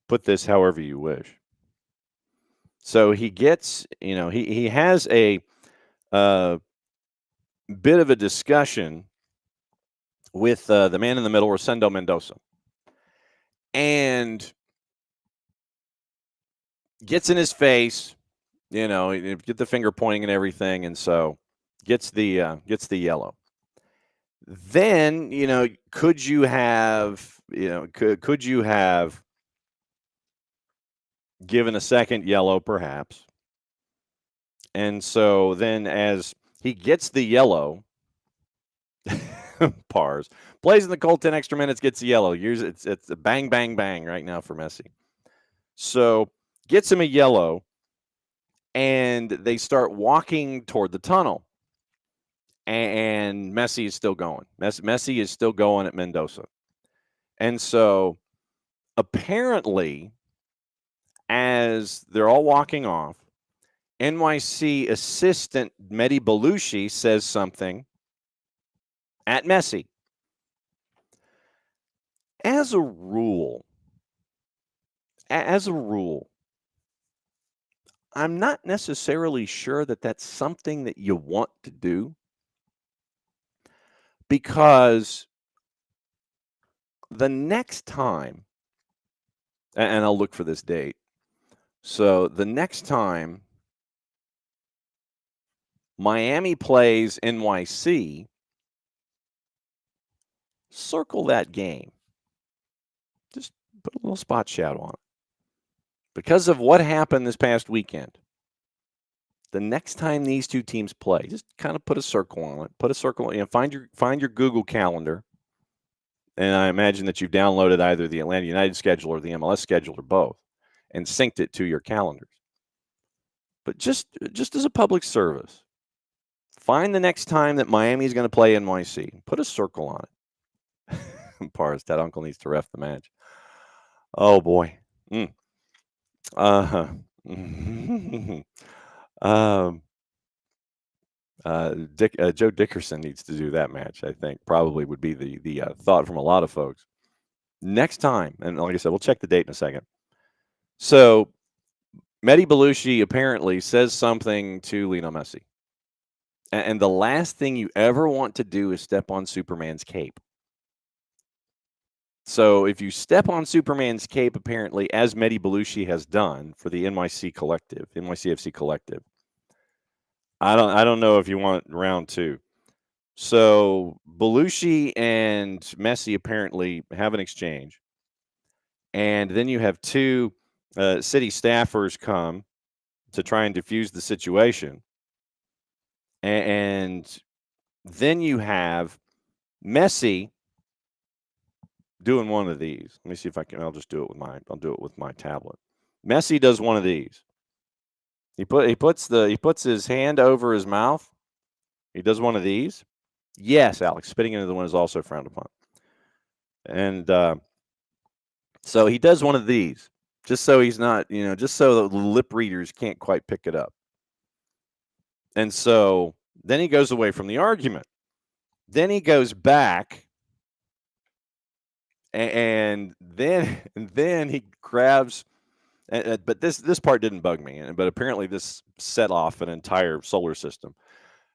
put this however you wish. So he gets, he has a bit of a discussion with the man in the middle, Rosendo Mendoza, and gets in his face, get the finger pointing and everything, and so gets the yellow. Then, could you have given a second yellow perhaps? And so then as he gets the yellow, Pars plays in the cold 10 extra minutes, gets the yellow. It's a bang, bang, bang right now for Messi. So gets him a yellow, and they start walking toward the tunnel. And Messi is still going. Messi is still going at Mendoza. And so apparently, as they're all walking off, NYC assistant Mehdi Belushi says something at Messi. As a rule, I'm not necessarily sure that that's something that you want to do, because the next time, and I'll look for this date. So the next time Miami plays NYC, circle that game. Just put a little spot shadow on it. Because of what happened this past weekend, the next time these two teams play, just kind of put a circle on it. Put a circle, find your Google Calendar. And I imagine that you've downloaded either the Atlanta United schedule or the MLS schedule or both and synced it to your calendars. But just as a public service, find the next time that Miami is going to play NYC. Put a circle on it. Pars, that uncle needs to ref the match. Oh, boy. Joe Dickerson needs to do that match, I think. Probably would be the thought from a lot of folks. Next time, and like I said, we'll check the date in a second. So Mehdi Belushi apparently says something to Lionel Messi. And the last thing you ever want to do is step on Superman's cape. So if you step on Superman's cape, apparently, as Mehdi Belushi has done for the NYCFC collective, I don't know if you want round two. So Belushi and Messi apparently have an exchange. And then you have two city staffers come to try and defuse the situation. And then you have Messi doing one of these. Let me see if I can. I'll do it with my tablet. Messi does one of these. He puts his hand over his mouth. He does one of these. Yes, Alex, spitting into the wind is also frowned upon. And so he does one of these, just so he's not, just so the lip readers can't quite pick it up. And so then he goes away from the argument. Then he goes back, and then he grabs But this part didn't bug me. But apparently this set off an entire solar system.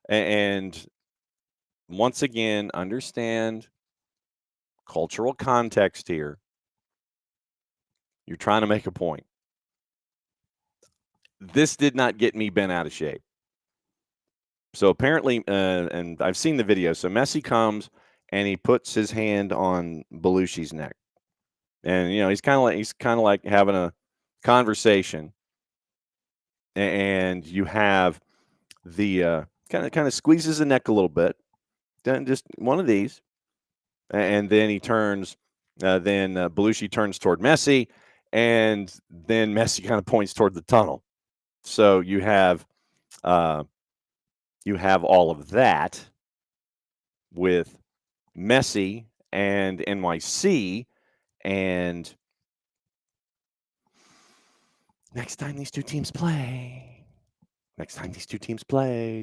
And once again, understand cultural context here. You're trying to make a point. This did not get me bent out of shape. So apparently, and I've seen the video. So Messi comes and he puts his hand on Belushi's neck, and he's kind of like having a conversation, and you have the kind of squeezes the neck a little bit, then just one of these, and then he turns. Then Belushi turns toward Messi, and then Messi kind of points toward the tunnel. So you have all of that with Messi and NYC, and next time these two teams play,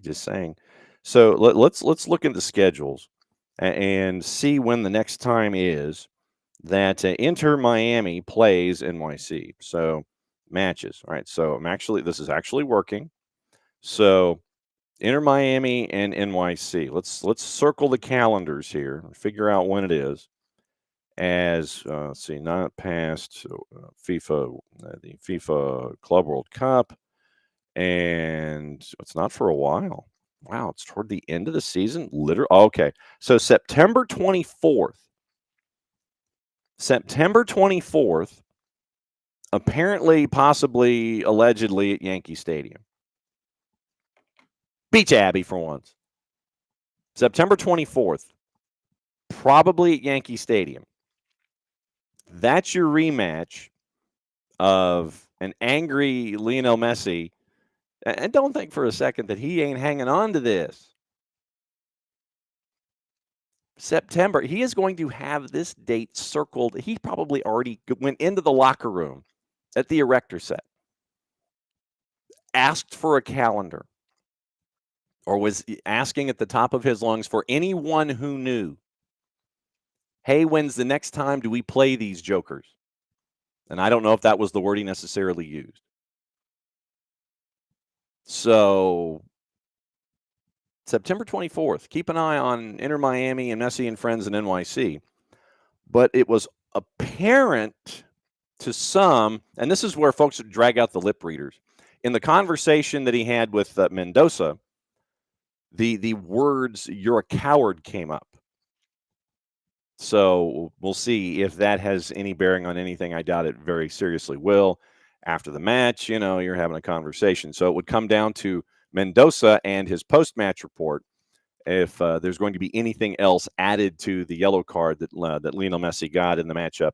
just saying. So let's look into schedules and see when the next time is that Inter Miami plays NYC. So matches, all right? So this is actually working. So Inter Miami and NYC. Let's circle the calendars here and figure out when it is. As let's see, not past FIFA, the FIFA Club World Cup, and it's not for a while. Wow, it's toward the end of the season. Literally, okay. So September 24th. September 24th. Apparently, possibly, allegedly at Yankee Stadium. Beach Abbey for once. September 24th. Probably at Yankee Stadium. That's your rematch of an angry Lionel Messi. And don't think for a second that he ain't hanging on to this. September, he is going to have this date circled. He probably already went into the locker room at the erector set, asked for a calendar, or was asking at the top of his lungs for anyone who knew, hey, when's the next time do we play these jokers? And I don't know if that was the word he necessarily used. So September 24th, keep an eye on Inter Miami and Messi and friends in NYC. But it was apparent to some, and this is where folks drag out the lip readers. In the conversation that he had with Mendoza, the words "you're a coward" came up. So we'll see if that has any bearing on anything. I doubt it very seriously will. After the match, you're having a conversation. So it would come down to Mendoza and his post-match report if there's going to be anything else added to the yellow card that Lionel Messi got in the matchup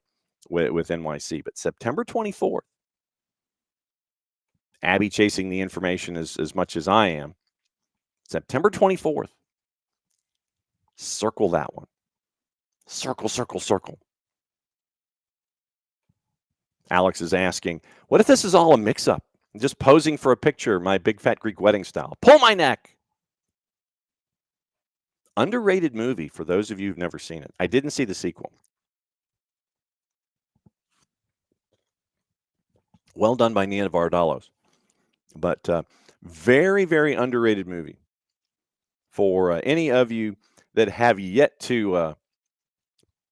with NYC. But September 24th, Abby chasing the information as much as I am. September 24th. Circle that one. Circle, circle, circle. Alex is asking, what if this is all a mix-up? I'm just posing for a picture, my big fat Greek wedding style. Pull my neck. Underrated movie for those of you who've never seen it. I didn't see the sequel. Well done by Nia Vardalos. But very, very underrated movie for any of you that have yet to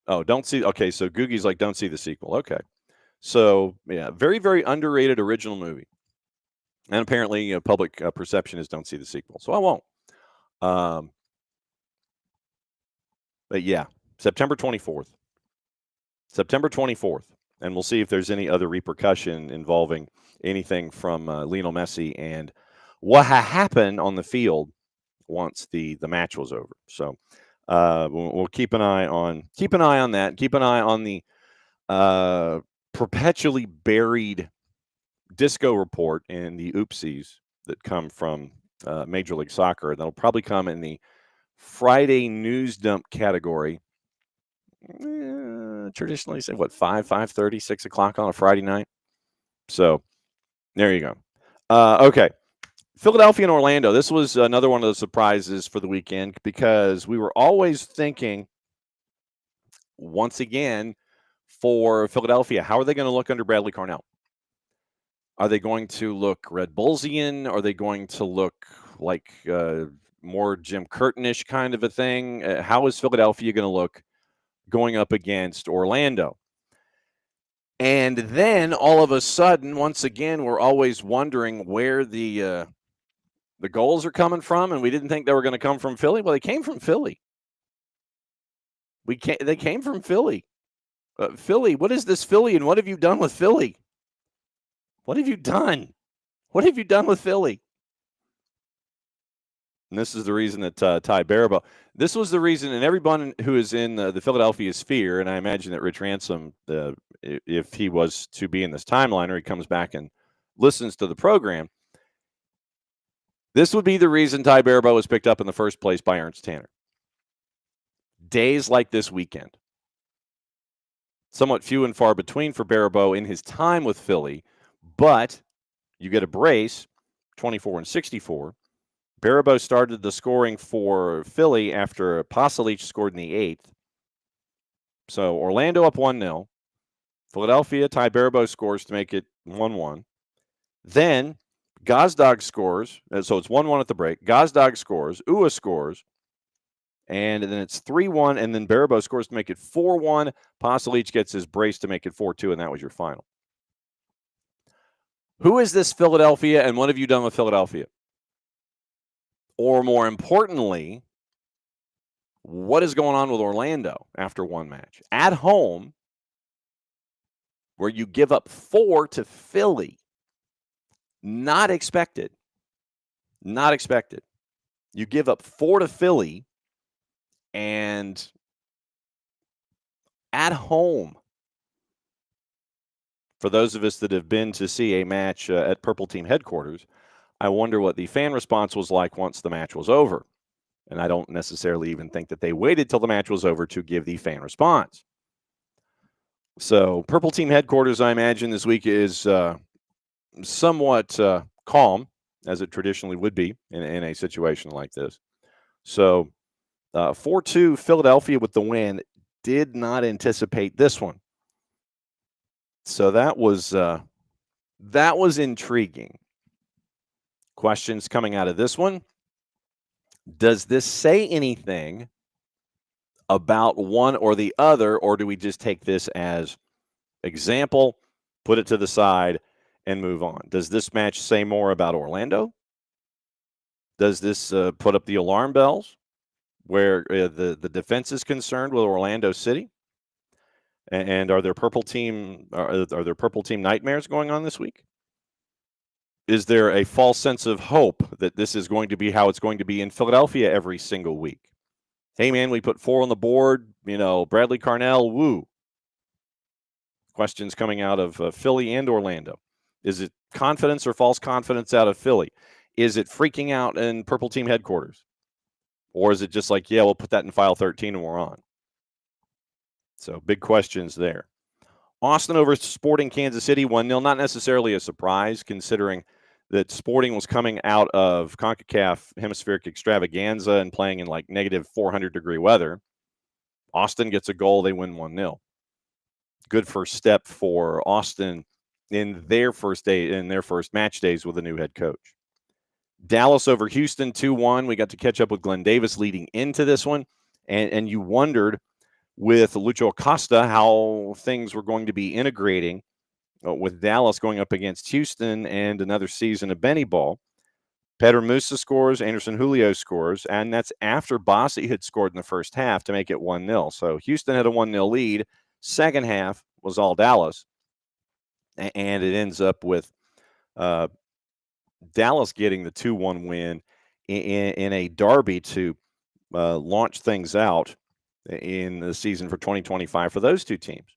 don't see. Okay, so Googie's like, don't see the sequel. Okay. So, yeah, very, very underrated original movie. And apparently public perception is don't see the sequel. So I won't. But, yeah, September 24th. September 24th. And we'll see if there's any other repercussion involving anything from Lionel Messi and what happened on the field once the match was over. So we'll keep an eye on that. Keep an eye on the perpetually buried disco report and the oopsies that come from Major League Soccer. That'll probably come in the Friday news dump category. Traditionally say 5:30, 6 o'clock on a Friday night. So there you go. Okay. Philadelphia and Orlando. This was another one of the surprises for the weekend because we were always thinking, once again, for Philadelphia, how are they going to look under Bradley Carnell? Are they going to look Red Bullsian? Are they going to look like more Jim Curtin-ish kind of a thing? How is Philadelphia going to look going up against Orlando? And then all of a sudden, once again, we're always wondering where the goals are coming from, and we didn't think they were going to come from Philly. Well, they came from Philly. They came from Philly. Philly, what is this Philly, and what have you done with Philly? What have you done? What have you done with Philly? And this is the reason that Ty Baribeau, this was the reason, and everyone who is in the Philadelphia sphere, and I imagine that Rich Ransom, if he was to be in this timeline or he comes back and listens to the program, this would be the reason Ty Baribeau was picked up in the first place by Ernst Tanner. Days like this weekend. Somewhat few and far between for Baribeau in his time with Philly, but you get a brace, 24-64. Baribeau started the scoring for Philly after Pasalic scored in the 8th. So Orlando up 1-0. Philadelphia, Ty Baribeau scores to make it 1-1. Then Gazdag scores. So it's 1-1 at the break. Gazdag scores. Ua scores. And then it's 3-1. And then Baribeau scores to make it 4-1. Pasalic gets his brace to make it 4-2. And that was your final. Who is this Philadelphia, and what have you done with Philadelphia? Or more importantly, what is going on with Orlando after one match? At home, where you give up 4 to Philly. Not expected. Not expected. You give up 4 to Philly, and at home, for those of us that have been to see a match at Purple Team headquarters, I wonder what the fan response was like once the match was over. And I don't necessarily even think that they waited till the match was over to give the fan response. So Purple Team headquarters, I imagine, this week is somewhat calm, as it traditionally would be in a situation like this. So 4-2 Philadelphia with the win. Did not anticipate this one. So that was intriguing. Questions coming out of this one. Does this say anything about one or the other, or do we just take this as example, put it to the side, and move on? Does this match say more about Orlando? Does this put up the alarm bells where the defense is concerned with Orlando City? And are there purple team nightmares going on this week? Is there a false sense of hope that this is going to be how it's going to be in Philadelphia every single week? Hey, man, we put 4 on the board. Bradley Carnell, woo. Questions coming out of Philly and Orlando. Is it confidence or false confidence out of Philly? Is it freaking out in Purple Team headquarters? Or is it just like, yeah, we'll put that in file 13 and we're on? So big questions there. Austin over Sporting Kansas City, 1-0. Not necessarily a surprise, considering that Sporting was coming out of CONCACAF hemispheric extravaganza and playing in like negative 400-degree weather. Austin gets a goal. They win 1-0. Good first step for Austin in their first match days with a new head coach. Dallas over Houston, 2-1. We got to catch up with Glenn Davis leading into this one. And you wondered with Lucho Acosta how things were going to be integrating with Dallas going up against Houston and another season of Benny Ball. Pedro Musa scores, Anderson Julio scores, and that's after Bossi had scored in the first half to make it 1-0. So Houston had a 1-0 lead. Second half was all Dallas, and it ends up with Dallas getting the 2-1 win in a derby to launch things out in the season for 2025 for those two teams.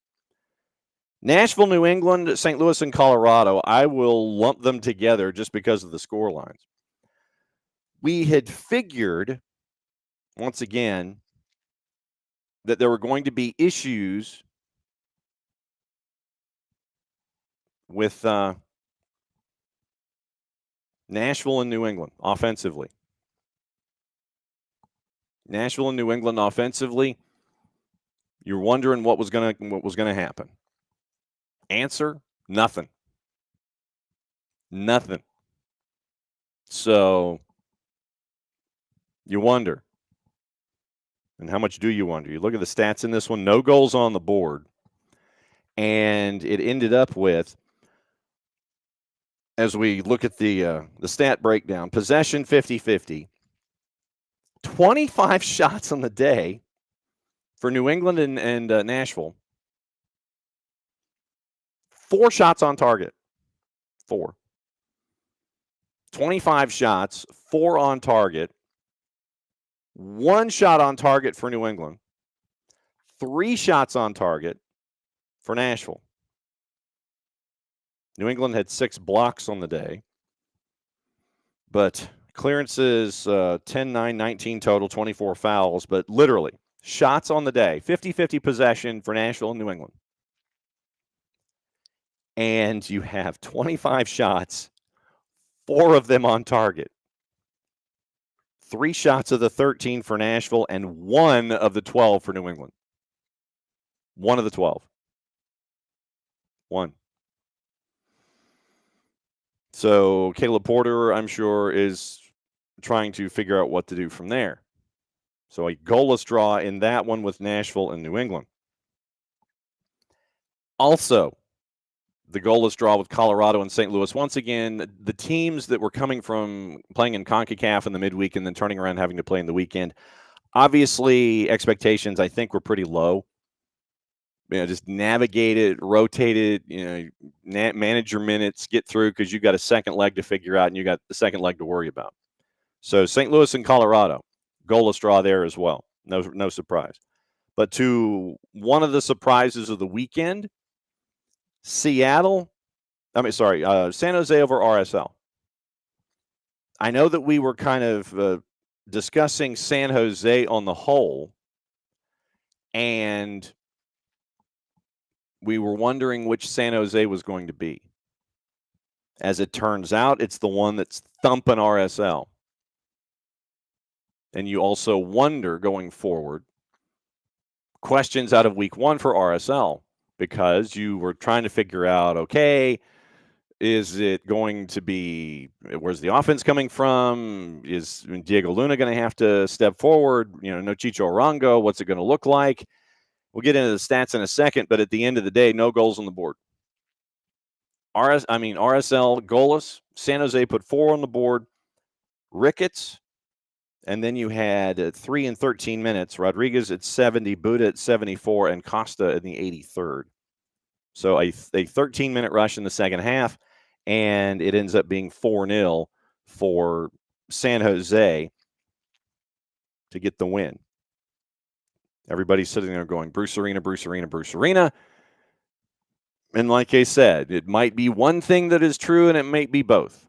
Nashville, New England, St. Louis, and Colorado, I will lump them together just because of the score lines. We had figured, once again, that there were going to be issues with Nashville and New England offensively. Nashville and New England offensively, you're wondering what was going to happen. Answer, nothing. Nothing. So you wonder. And how much do you wonder? You look at the stats in this one, no goals on the board. And it ended up with, as we look at the stat breakdown, possession 50-50, 25 shots on the day for New England and Nashville. 4 shots on target. 4. 25 shots, 4 on target. 1 shot on target for New England. 3 shots on target for Nashville. New England had 6 blocks on the day. But clearances, 10, 9, 19 total, 24 fouls. But literally, shots on the day, 50-50 possession for Nashville and New England. And you have 25 shots, 4 of them on target. 3 shots of the 13 for Nashville and 1 of the 12 for New England. 1 of the 12. 1. So Caleb Porter, I'm sure, is trying to figure out what to do from there. So a goalless draw in that one with Nashville and New England. Also, the goalless draw with Colorado and St. Louis. Once again, the teams that were coming from playing in CONCACAF in the midweek and then turning around having to play in the weekend, obviously expectations, I think, were pretty low. Just navigate it, rotate it, manage your minutes, get through, because you got a second leg to figure out and you got the second leg to worry about. So St. Louis and Colorado, goalless draw there as well. No surprise. But to one of the surprises of the weekend, San Jose over RSL. I know that we were kind of discussing San Jose on the whole, and we were wondering which San Jose was going to be. As it turns out, it's the one that's thumping RSL. And you also wonder going forward, questions out of week 1 for RSL, because you were trying to figure out, okay, is it going to be, where's the offense coming from? Is Diego Luna going to have to step forward? No Chicho Arango. What's it going to look like? We'll get into the stats in a second, but at the end of the day, no goals on the board. RSL goalless. San Jose put 4 on the board. Ricketts. And then you had 3 in 13 minutes. Rodriguez at 70, Buda at 74, and Costa in the 83rd. So a 13-minute rush in the second half, and it ends up being 4-0 for San Jose to get the win. Everybody's sitting there going, Bruce Arena, Bruce Arena, Bruce Arena. And like I said, it might be one thing that is true, and it might be both.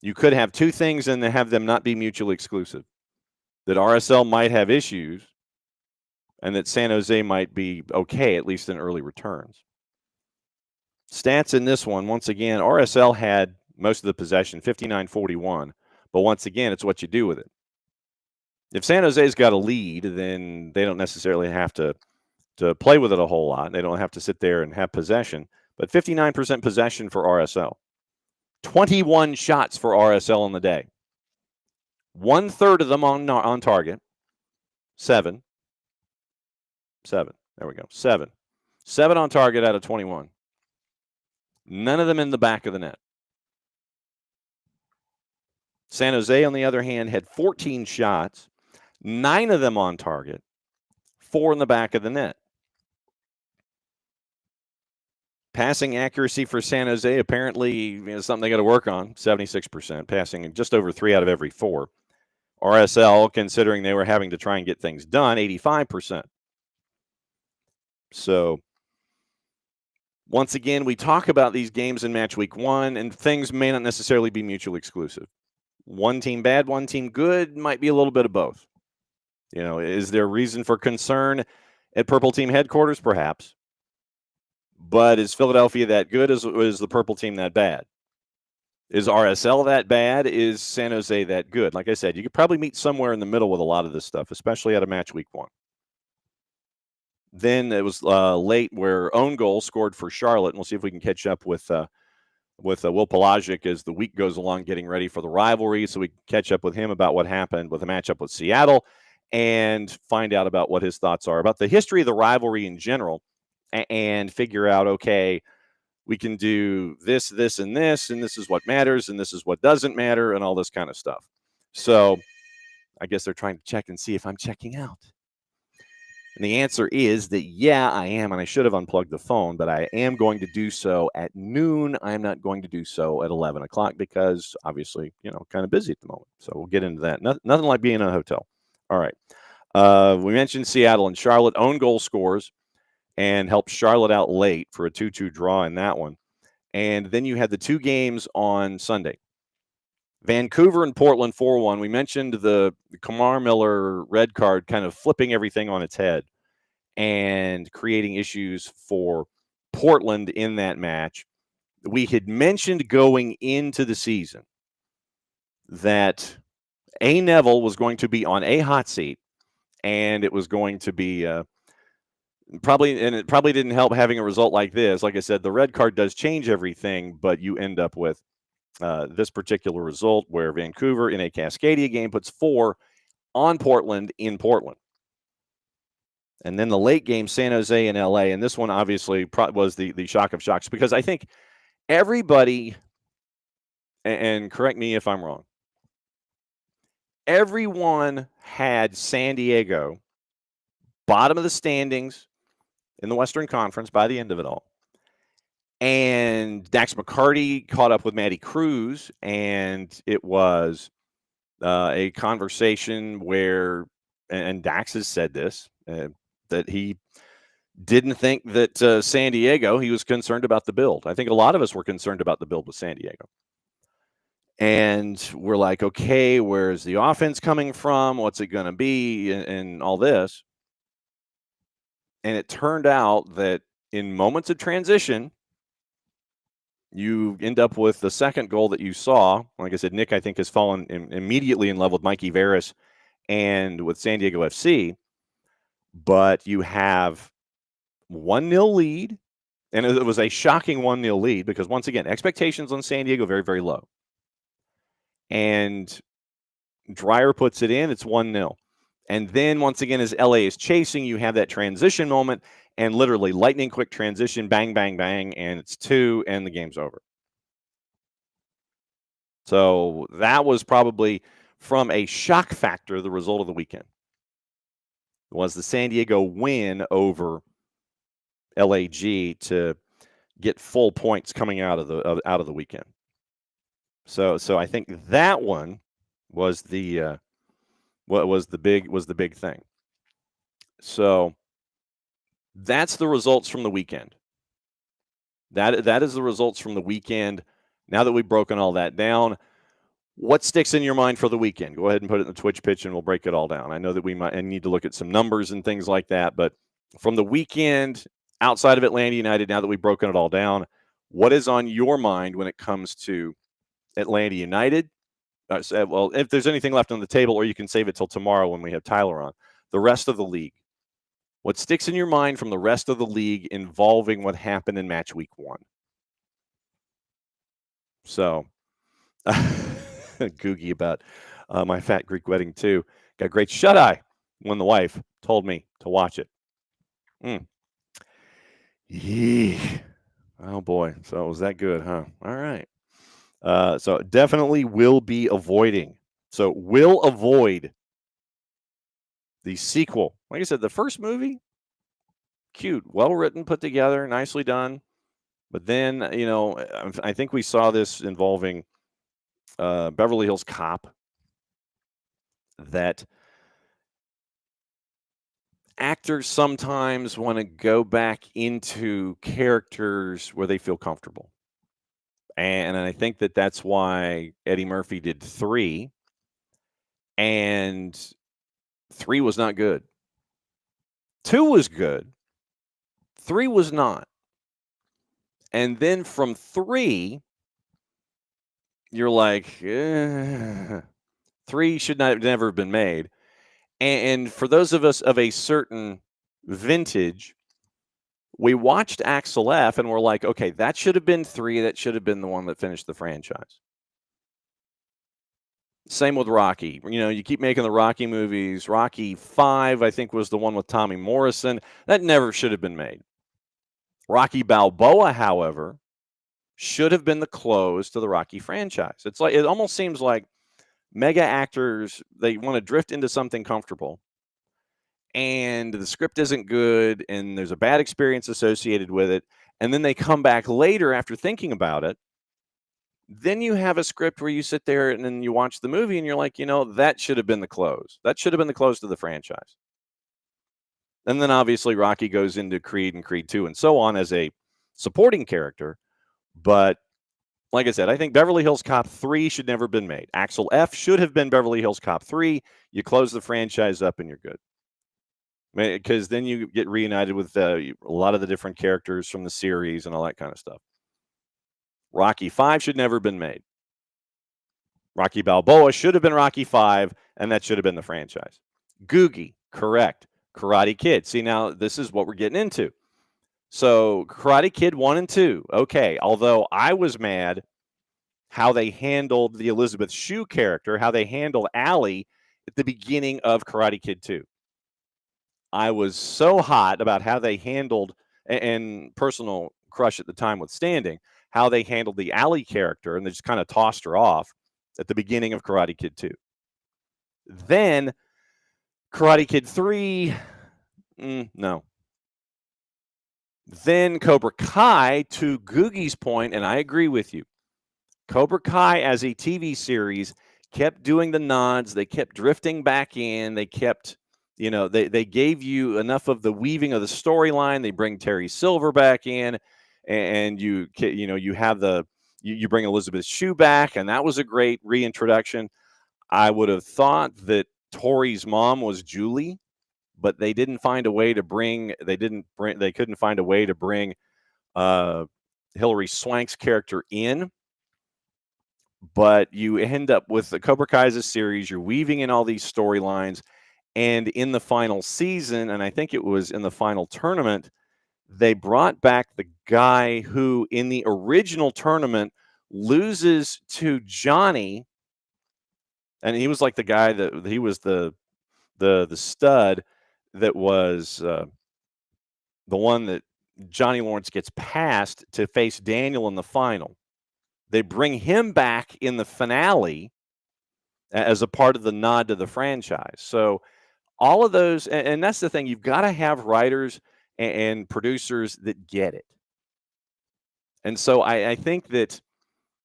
You could have 2 things and have them not be mutually exclusive. That RSL might have issues, and that San Jose might be okay, at least in early returns. Stats in this one, once again, RSL had most of the possession, 59-41. But once again, it's what you do with it. If San Jose's got a lead, then they don't necessarily have to play with it a whole lot. They don't have to sit there and have possession. But 59% possession for RSL. 21 shots for RSL on the day. 1/3 of them on target. 7. There we go. 7 on target out of 21. None of them in the back of the net. San Jose, on the other hand, had 14 shots, 9 of them on target, 4 in the back of the net. Passing accuracy for San Jose, apparently is something they got to work on, 76%, passing just over 3 out of every 4. RSL, considering they were having to try and get things done, 85%. So, once again, we talk about these games in match week 1, and things may not necessarily be mutually exclusive. One team bad, one team good, might be a little bit of both. Is there reason for concern at Purple Team headquarters? Perhaps. But is Philadelphia that good? Is the Purple Team that bad? Is RSL that bad? Is San Jose that good? Like I said, you could probably meet somewhere in the middle with a lot of this stuff, especially out of match week 1. Then it was late where own goal scored for Charlotte, and we'll see if we can catch up with with Will Pelagic as the week goes along, getting ready for the rivalry. So we catch up with him about what happened with the matchup with Seattle and find out about what his thoughts are about the history of the rivalry in general and figure out, okay, we can do this, this, and this is what matters, and this is what doesn't matter, and all this kind of stuff. So I guess they're trying to check and see if I'm checking out. And the answer is that, yeah, I am, and I should have unplugged the phone, but I am going to do so at noon. I'm not going to do so at 11 o'clock because, obviously, kind of busy at the moment. So we'll get into that. Nothing like being in a hotel. All right. We mentioned Seattle and Charlotte own goal scores and helped Charlotte out late for a 2-2 draw in that one. And then you had the two games on Sunday. Vancouver and Portland 4-1. We mentioned the Kamar Miller red card kind of flipping everything on its head and creating issues for Portland in that match. We had mentioned going into the season that A. Neville was going to be on a hot seat, and it was going to be it probably didn't help having a result like this. Like I said, the red card does change everything, but you end up with this particular result where Vancouver in a Cascadia game puts 4 on Portland in Portland. And then the late game, San Jose and LA. And this one obviously was the shock of shocks because I think everybody, and correct me if I'm wrong, everyone had San Diego bottom of the standings in the Western Conference by the end of it all. And Dax McCarty caught up with Matty Cruz, and it was a conversation where, and Dax has said this, that he didn't think that San Diego, he was concerned about the build. I think a lot of us were concerned about the build with San Diego. And we're like, okay, where's the offense coming from? What's it going to be? And all this. And it turned out that in moments of transition, you end up with the second goal that you saw. Like I said, Nick, I think, has fallen immediately in love with Mikey Veras and with San Diego FC. But you have 1-0 lead, and it was a shocking 1-0 lead because, once again, expectations on San Diego very, very low. And Dreyer puts it in, it's 1-0. And then, once again, as LA is chasing, you have that transition moment, and literally lightning quick transition, bang, bang, bang, and it's 2, and the game's over. So that was probably, from a shock factor, the result of the weekend. Was the San Diego win over LAG to get full points coming out of the weekend. So I think that one was the big thing. So that's the results from the weekend. That is the results from the weekend. Now that we've broken all that down, what sticks in your mind for the weekend? Go ahead and put it in the Twitch pitch, and we'll break it all down. I know that we might need to look at some numbers and things like that, but from the weekend, outside of Atlanta United, now that we've broken it all down, what is on your mind when it comes to Atlanta United? Well, if there's anything left on the table, or you can save it till tomorrow when we have Tyler on, the rest of the league. What sticks in your mind from the rest of the league involving what happened in match week 1? So, Googie about my fat Greek wedding too. Got great shut-eye when the wife told me to watch it. Oh boy, so it was that good, huh? All right. So definitely will be avoiding. So will avoid the sequel. Like I said, the first movie, cute, well written, put together, nicely done. But then, I think we saw this involving Beverly Hills Cop, that actors sometimes want to go back into characters where they feel comfortable. And I think that that's why Eddie Murphy did 3, and 3 was not good. 2 was good. 3 was not. And then from 3, you're like, 3 should never have been made. And for those of us of a certain vintage, We watched Axel F, and we're like, okay, that should have been 3. That should have been the one that finished the franchise. Same with Rocky. You keep making the Rocky movies. Rocky 5, I think, was the one with Tommy Morrison. That never should have been made. Rocky Balboa, however, should have been the close to the Rocky franchise. It almost seems like mega actors, they want to drift into something comfortable, and the script isn't good, and there's a bad experience associated with it, and then they come back later after thinking about it. Then you have a script where you sit there and then you watch the movie and you're like, that should have been the close. That should have been the close to the franchise. And then obviously Rocky goes into Creed and Creed 2 and so on as a supporting character. But like I said, I think Beverly Hills Cop 3 should never have been made. Axel F should have been Beverly Hills Cop 3. You close the franchise up and you're good. Because then you get reunited with a lot of the different characters from the series and all that kind of stuff. Rocky 5 should never have been made. Rocky Balboa should have been Rocky 5, and that should have been the franchise. Googie, correct. Karate Kid. See, now this is what we're getting into. So Karate Kid 1 and 2, okay. Although I was mad how they handled the Elizabeth Shue character, how they handled Allie at the beginning of Karate Kid 2. I was so hot about how they handled, and personal crush at the time withstanding, how they handled the Allie character, and they just kind of tossed her off at the beginning of Karate Kid 2. Then Karate Kid 3, no. Then Cobra Kai, to Googie's point, and I agree with you, Cobra Kai as a TV series kept doing the nods. They kept drifting back in. They kept, they gave you enough of the weaving of the storyline. They bring Terry Silver back in, and you have you bring Elizabeth Shue back, and that was a great reintroduction. I would have thought that Tori's mom was Julie, but they didn't find a way to bring. They couldn't find a way to bring Hilary Swank's character in. But you end up with the Cobra Kai as a series. You're weaving in all these storylines, and in the final season, and I think it was in the final tournament, they brought back the guy who, in the original tournament, loses to Johnny, and he was like the guy that he was the stud that was the one that Johnny Lawrence gets past to face Daniel in the final. They bring him back in the finale as a part of the nod to the franchise. So all of those, and that's the thing, you've got to have writers and producers that get it. And so I think that,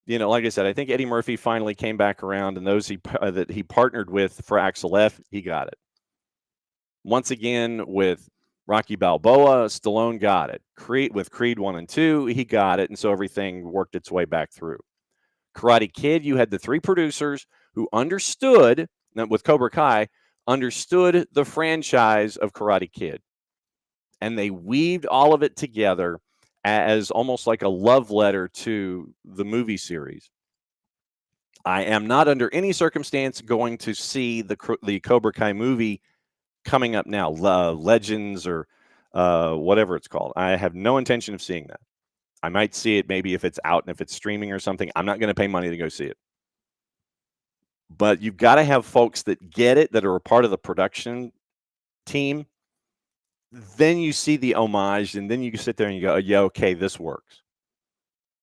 like I said, I think Eddie Murphy finally came back around, and those that he partnered with for Axel F, he got it. Once again, with Rocky Balboa, Stallone got it. With Creed 1 and 2, he got it, and so everything worked its way back through. Karate Kid, you had the 3 producers who understood, with Cobra Kai, understood the franchise of Karate Kid. And they weaved all of it together as almost like a love letter to the movie series. I am not under any circumstance going to see the Cobra Kai movie coming up now, Legends or whatever it's called. I have no intention of seeing that. I might see it maybe if it's out and if it's streaming or something. I'm not going to pay money to go see it. But you've got to have folks that get it, that are a part of the production team. Then you see the homage, and then you can sit there and you go, yeah, okay, this works.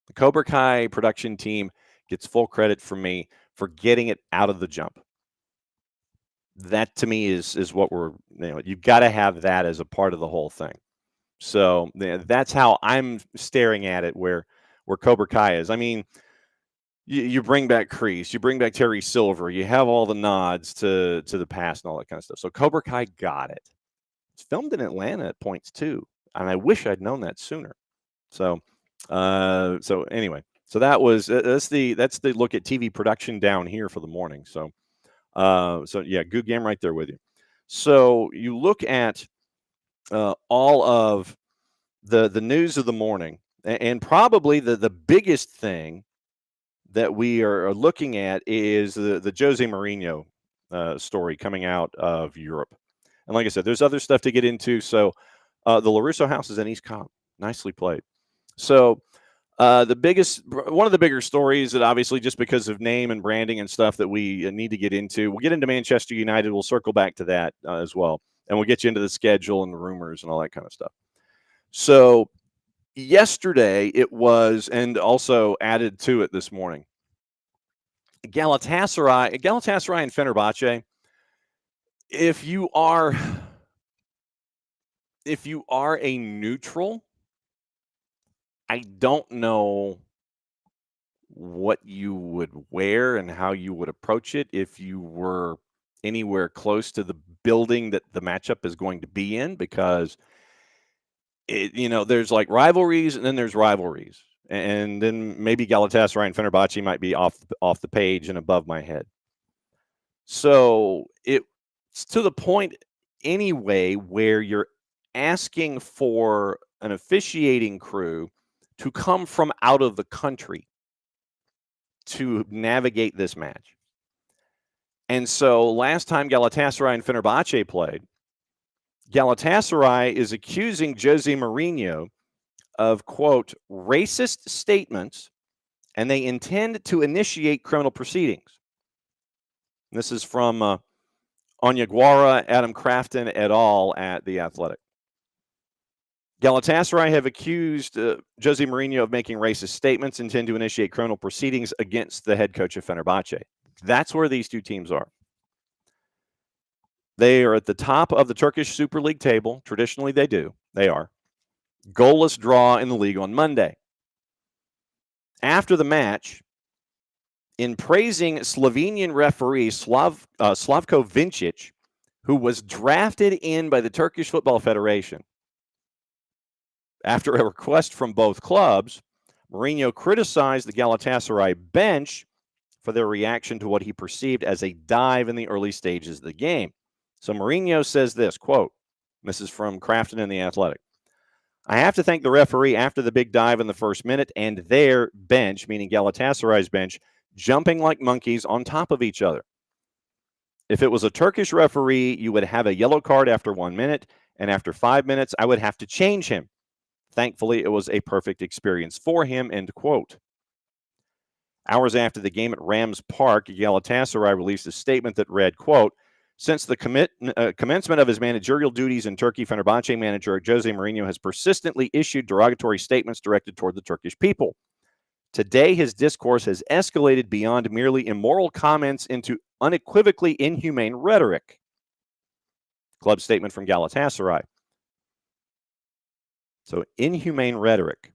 The Cobra Kai production team gets full credit from me for getting it out of the jump. That to me is what you've got to have that as a part of the whole thing. So that's how I'm staring at it, where Cobra Kai is. I mean, you bring back Kreese, you bring back Terry Silver, you have all the nods to the past and all that kind of stuff. So Cobra Kai got it. It's filmed in Atlanta at points too, and I wish I'd known that sooner. So anyway, so that's the look at TV production down here for the morning. So yeah, good game right there with you. So you look at all of the news of the morning, and probably the biggest thing that we are looking at is the Jose Mourinho story coming out of Europe. And like I said, there's other stuff to get into. So the LaRusso house is in East Cobb. Nicely played. So one of the bigger stories that obviously just because of name and branding and stuff that we need to get into, we'll get into Manchester United. We'll circle back to that as well. And we'll get you into the schedule and the rumors and all that kind of stuff. So yesterday it was, and also added to it this morning, Galatasaray and Fenerbahce. If you are a neutral, I don't know what you would wear and how you would approach it if you were anywhere close to the building that the matchup is going to be in, because there's like rivalries and then there's rivalries, and then maybe Galatasaray and Fenerbahce might be off the page and above my head. So it's to the point anyway where you're asking for an officiating crew to come from out of the country to navigate this match. And so last time Galatasaray and Fenerbahce played, Galatasaray is accusing Jose Mourinho of, quote, racist statements, and they intend to initiate criminal proceedings. And this is from Onyeguara, Adam Crafton et al. At The Athletic. Galatasaray have accused Jose Mourinho of making racist statements, intend to initiate criminal proceedings against the head coach of Fenerbahce. That's where these two teams are. They are at the top of the Turkish Super League table. Traditionally, they are. Goalless draw in the league on Monday. After the match, in praising Slovenian referee Slavko Vincic, who was drafted in by the Turkish Football Federation, after a request from both clubs, Mourinho criticized the Galatasaray bench for their reaction to what he perceived as a dive in the early stages of the game. So Mourinho says this, quote, this is from Crafton in The Athletic, I have to thank the referee after the big dive in the first minute and their bench, meaning Galatasaray's bench, jumping like monkeys on top of each other. If it was a Turkish referee, you would have a yellow card after 1 minute, and after 5 minutes, I would have to change him. Thankfully, it was a perfect experience for him, end quote. Hours after the game at Rams Park, Galatasaray released a statement that read, quote, since the commencement of his managerial duties in Turkey, Fenerbahce manager Jose Mourinho has persistently issued derogatory statements directed toward the Turkish people. Today, his discourse has escalated beyond merely immoral comments into unequivocally inhumane rhetoric. Club statement from Galatasaray. So, inhumane rhetoric.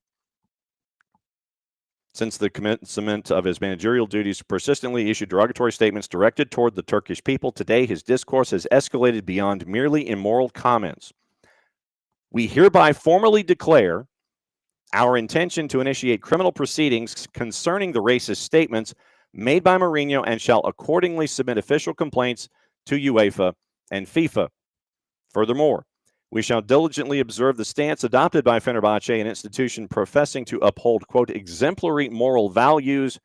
Since the commencement of his managerial duties, persistently issued derogatory statements directed toward the Turkish people. Today, his discourse has escalated beyond merely immoral comments. We hereby formally declare our intention to initiate criminal proceedings concerning the racist statements made by Mourinho and shall accordingly submit official complaints to UEFA and FIFA. Furthermore, we shall diligently observe the stance adopted by Fenerbahce, an institution professing to uphold, quote, exemplary moral values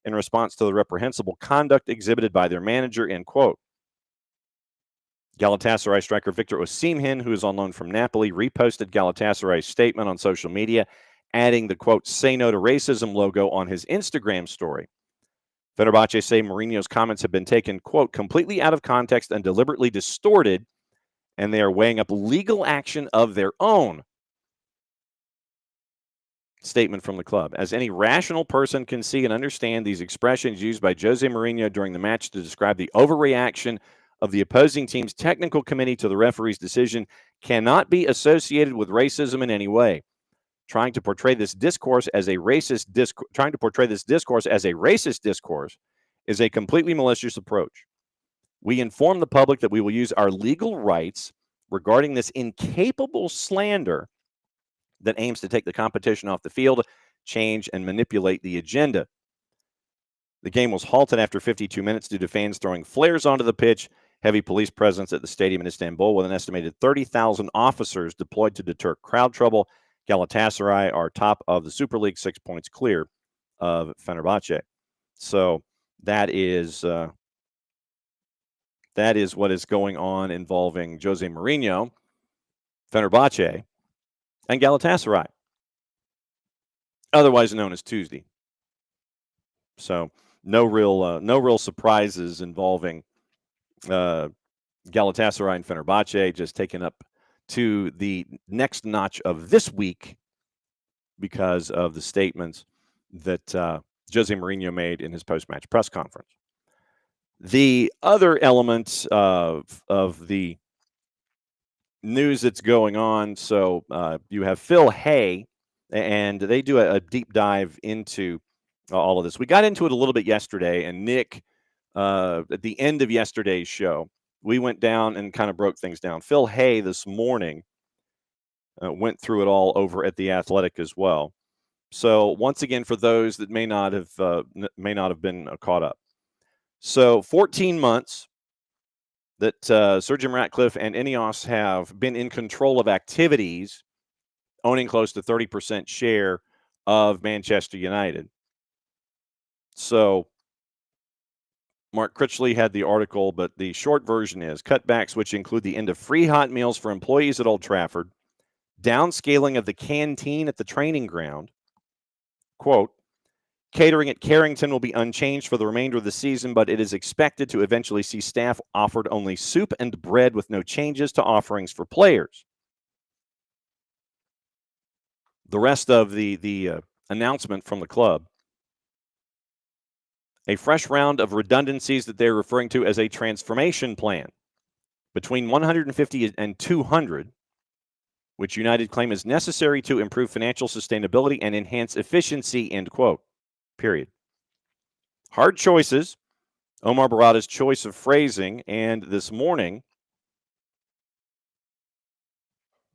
in response to the reprehensible conduct exhibited by their manager, end quote. Galatasaray striker Victor Osimhen, who is on loan from Napoli, reposted Galatasaray's statement on social media, adding the, quote, say no to racism logo on his Instagram story. Fenerbahce say Mourinho's comments have been taken, quote, completely out of context and deliberately distorted, and they are weighing up legal action of their own. Statement from the club. As any rational person can see and understand, these expressions used by Jose Mourinho during the match to describe the overreaction of the opposing team's technical committee to the referee's decision cannot be associated with racism in any way. Trying to portray this discourse as a racist discourse is a completely malicious approach. We inform the public that we will use our legal rights regarding this incapable slander that aims to take the competition off the field, change, and manipulate the agenda. The game was halted after 52 minutes due to fans throwing flares onto the pitch, heavy police presence at the stadium in Istanbul with an estimated 30,000 officers deployed to deter crowd trouble. Galatasaray are top of the Super League, 6 points clear of Fenerbahce. So that is what is going on involving Jose Mourinho, Fenerbahce, and Galatasaray. otherwise known as Tuesday. So no real surprises involving Galatasaray and Fenerbahce, just taken up to the next notch of this week because of the statements that Jose Mourinho made in his post-match press conference. The other elements of the news that's going on, so you have Phil Hay, and they do a deep dive into all of this. We got into it a little bit yesterday, and Nick, at the end of yesterday's show, we went down and kind of broke things down. Phil Hay this morning went through it all over at The Athletic as well. So once again, for those that may not have been caught up. So 14 months that Sir Jim Ratcliffe and Ineos have been in control of activities, owning close to 30% share of Manchester United. So Mark Critchley had the article, but the short version is cutbacks, which include the end of free hot meals for employees at Old Trafford, downscaling of the canteen at the training ground. Quote, catering at Carrington will be unchanged for the remainder of the season, but it is expected to eventually see staff offered only soup and bread with no changes to offerings for players. The rest of the announcement from the club, a fresh round of redundancies that they're referring to as a transformation plan between 150 and 200, which United claim is necessary to improve financial sustainability and enhance efficiency, end quote, period. Hard choices, Omar Barada's choice of phrasing, and this morning,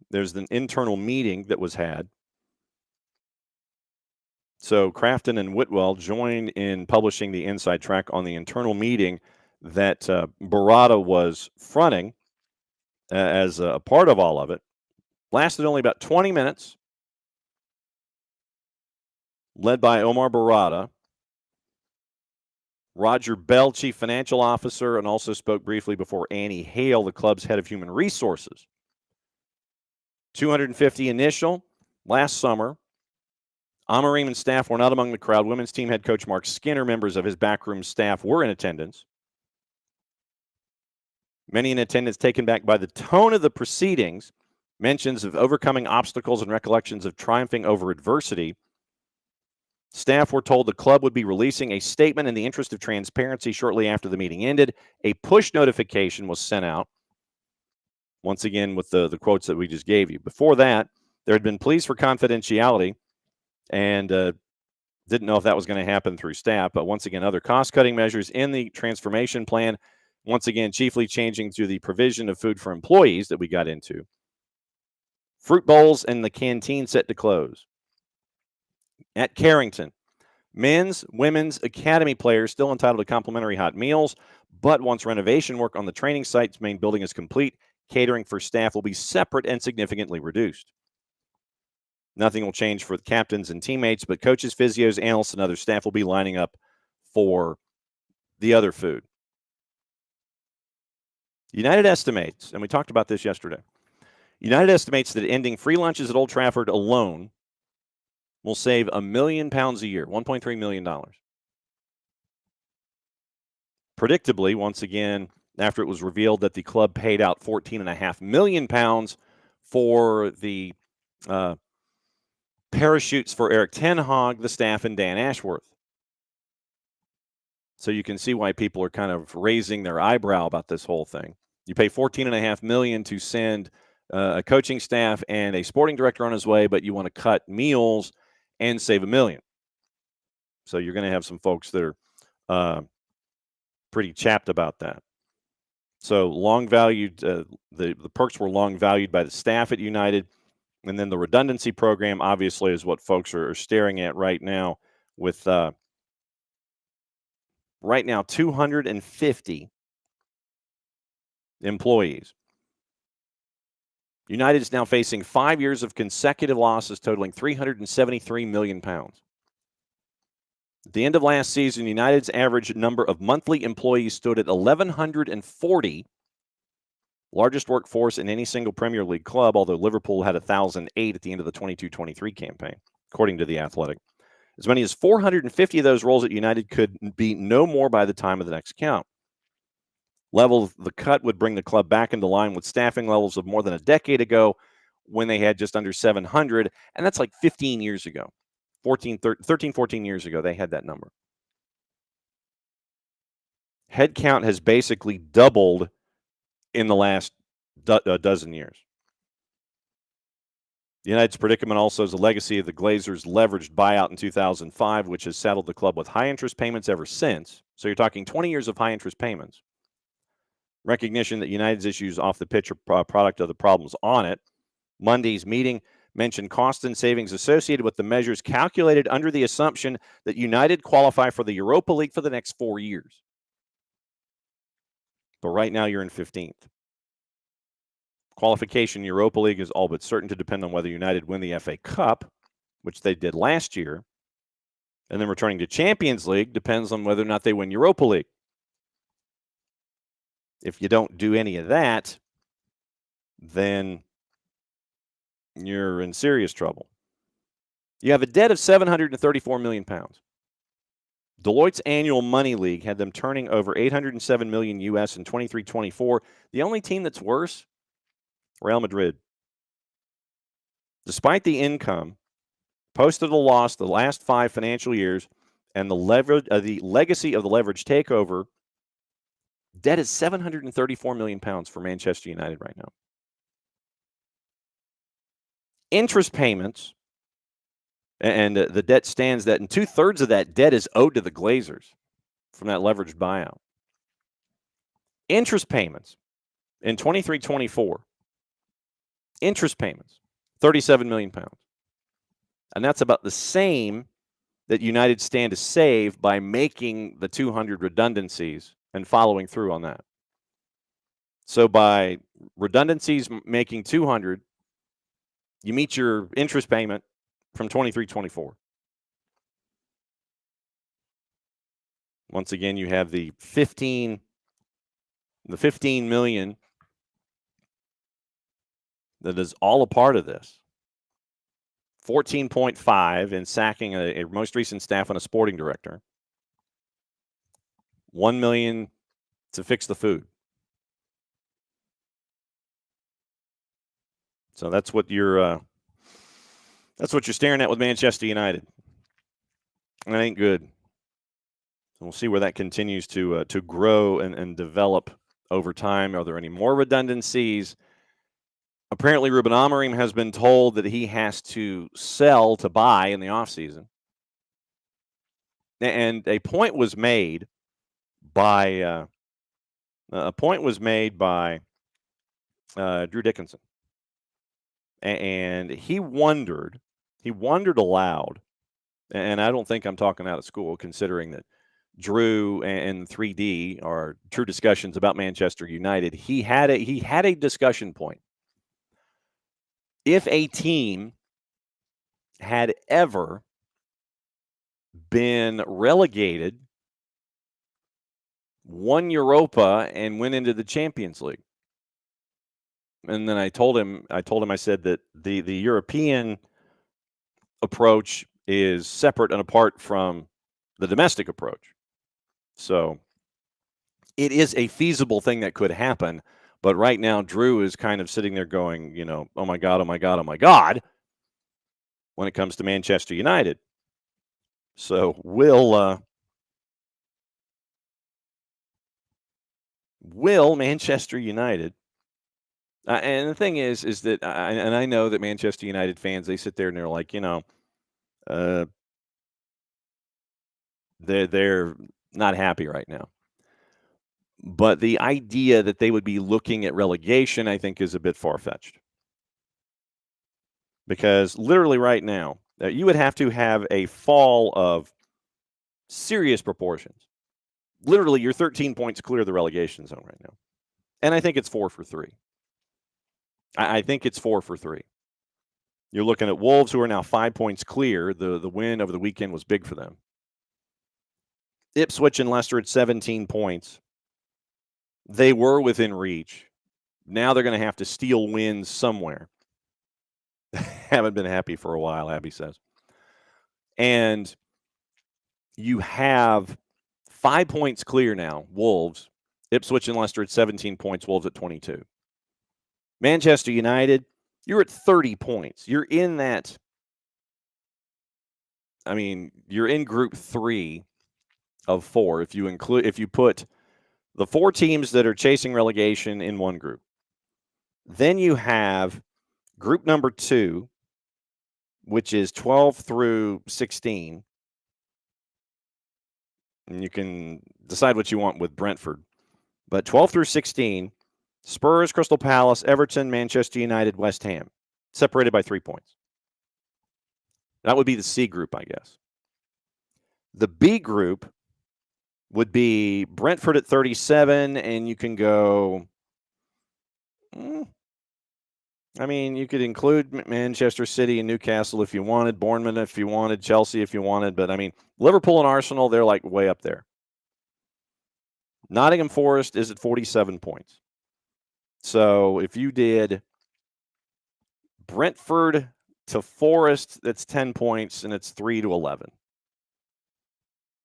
there's an internal meeting that was had. So Crafton and Whitwell joined in publishing the inside track on the internal meeting that Barada was fronting as a part of all of it. Lasted only about 20 minutes, led by Omar Barada. Roger Bell, Chief Financial Officer, and also spoke briefly before Annie Hale, the club's head of human resources. 250 initial last summer. Amorim and staff were not among the crowd. Women's team head coach Mark Skinner, members of his backroom staff, were in attendance. Many in attendance taken back by the tone of the proceedings. Mentions of overcoming obstacles and recollections of triumphing over adversity. Staff were told the club would be releasing a statement in the interest of transparency shortly after the meeting ended. A push notification was sent out, once again with the quotes that we just gave you. Before that, there had been pleas for confidentiality, and didn't know if that was going to happen through staff. But once again, other cost-cutting measures in the transformation plan, once again, chiefly changing to the provision of food for employees that we got into. Fruit bowls and the canteen set to close. At Carrington, men's, women's, academy players still entitled to complimentary hot meals, but once renovation work on the training site's main building is complete, catering for staff will be separate and significantly reduced. Nothing will change for the captains and teammates, but coaches, physios, analysts, and other staff will be lining up for the other food. United estimates, and we talked about this yesterday, United estimates that ending free lunches at Old Trafford alone will save £1 million a year, $1.3 million. Predictably, once again, after it was revealed that the club paid out £14.5 million for the parachutes for Eric Ten Hag, the staff, and Dan Ashworth. So you can see why people are kind of raising their eyebrow about this whole thing. You pay $14.5 million to send a coaching staff and a sporting director on his way, but you want to cut meals and save $1 million. So you're going to have some folks that are pretty chapped about that. So long valued, the perks were long valued by the staff at United. And then the redundancy program, obviously, is what folks are staring at right now with 250 employees. United is now facing 5 years of consecutive losses totaling £373 million. At the end of last season, United's average number of monthly employees stood at 1,140, largest workforce in any single Premier League club, although Liverpool had 1,008 at the end of the 22-23 campaign. according to The Athletic. As many as 450 of those roles at United could be no more by the time of the next count. Level the cut would bring the club back into line with staffing levels of more than a decade ago when they had just under 700, and that's like 15 years ago. 13, 14 years ago, they had that number. Headcount has basically doubled in the last dozen years. United's predicament also is a legacy of the Glazers' leveraged buyout in 2005, which has saddled the club with high interest payments ever since. So you're talking 20 years of high interest payments. Recognition that United's issues off the pitch are a product of the problems on it. Monday's meeting mentioned cost and savings associated with the measures calculated under the assumption that United qualify for the Europa League for the next 4 years. But right now you're in 15th. Qualification Europa League is all but certain to depend on whether United win the FA Cup, which they did last year. And then returning to Champions League depends on whether or not they win Europa League. If you don't do any of that, then you're in serious trouble. You have a debt of £734 million. Deloitte's annual money league had them turning over $807 million US in 23-24. The only team that's worse, Real Madrid. Despite the income, posted a loss the last 5 financial years, and the legacy of the leverage takeover, debt is £734 million for Manchester United right now. Interest payments, and the debt stands that, and 2/3 of that debt is owed to the Glazers from that leveraged buyout. Interest payments in 23-24, interest payments, £37 million. And that's about the same that United stand to save by making the 200 redundancies and following through on that. So by redundancies making 200, you meet your interest payment from 23-24. Once again, you have the 15 million that is all a part of this. 14.5 in sacking a most recent staff and a sporting director. 1 million to fix the food. So that's what you're staring at with Manchester United. And that ain't good. So we'll see where that continues to grow and develop over time. Are there any more redundancies? Apparently, Ruben Amorim has been told that he has to sell to buy in the offseason. And a point was made by Drew Dickinson. And he wondered aloud, and I don't think I'm talking out of school, considering that Drew and 3D are true discussions about Manchester United. He had a discussion point. If a team had ever been relegated, won Europa, and went into the Champions League. And then I told him, I said that the European approach is separate and apart from the domestic approach. So it is a feasible thing that could happen. But right now, Drew is kind of sitting there going, oh my God, oh my God, oh my God, when it comes to Manchester United. So will Manchester United? And the thing is that, I know that Manchester United fans, they sit there and they're like, they're not happy right now. But the idea that they would be looking at relegation, I think, is a bit far-fetched. Because literally right now, you would have to have a fall of serious proportions. Literally, you're 13 points clear of the relegation zone right now. And I think it's 4 for 3. I think it's 4 for 3. You're looking at Wolves, who are now 5 points clear. The win over the weekend was big for them. Ipswich and Leicester at 17 points. They were within reach. Now they're going to have to steal wins somewhere. Haven't been happy for a while, Abby says. And you have 5 points clear now, Wolves. Ipswich and Leicester at 17 points, Wolves at 22. Manchester United, you're at 30 points. You're in that. I mean, you're in Group 3 of 4 if you put the 4 teams that are chasing relegation in one group. Then you have group number 2, which is 12 through 16. And you can decide what you want with Brentford. But 12 through 16, Spurs, Crystal Palace, Everton, Manchester United, West Ham, separated by 3 points. That would be the C group, I guess. The B group would be Brentford at 37, and you can go, I mean, you could include Manchester City and Newcastle if you wanted, Bournemouth if you wanted, Chelsea if you wanted, but I mean, Liverpool and Arsenal, they're like way up there. Nottingham Forest is at 47 points. So if you did Brentford to Forest, that's 10 points, and it's 3 to 11.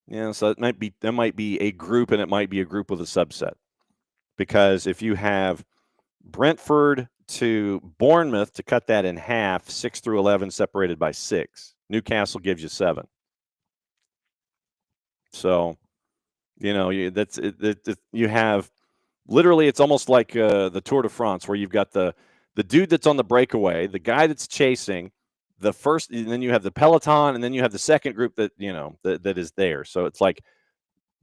Yeah, so that might be a group, and it might be a group with a subset. Because if you have Brentford to Bournemouth, to cut that in half, 6 through 11 separated by 6. Newcastle gives you 7. So, you have literally, it's almost like the Tour de France, where you've got the dude that's on the breakaway, the guy that's chasing the first, and then you have the peloton, and then you have the second group that that is there. So it's like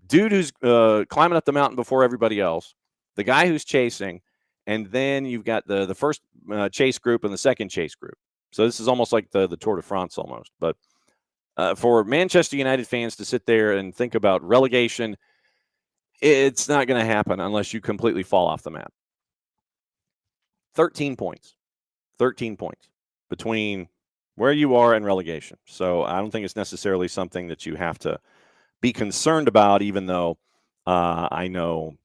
dude who's climbing up the mountain before everybody else, the guy who's chasing, and then you've got the first chase group and the second chase group. So this is almost like the Tour de France almost. But for Manchester United fans to sit there and think about relegation, it's not going to happen unless you completely fall off the map. 13 points. 13 points between where you are and relegation. So I don't think it's necessarily something that you have to be concerned about, even though I know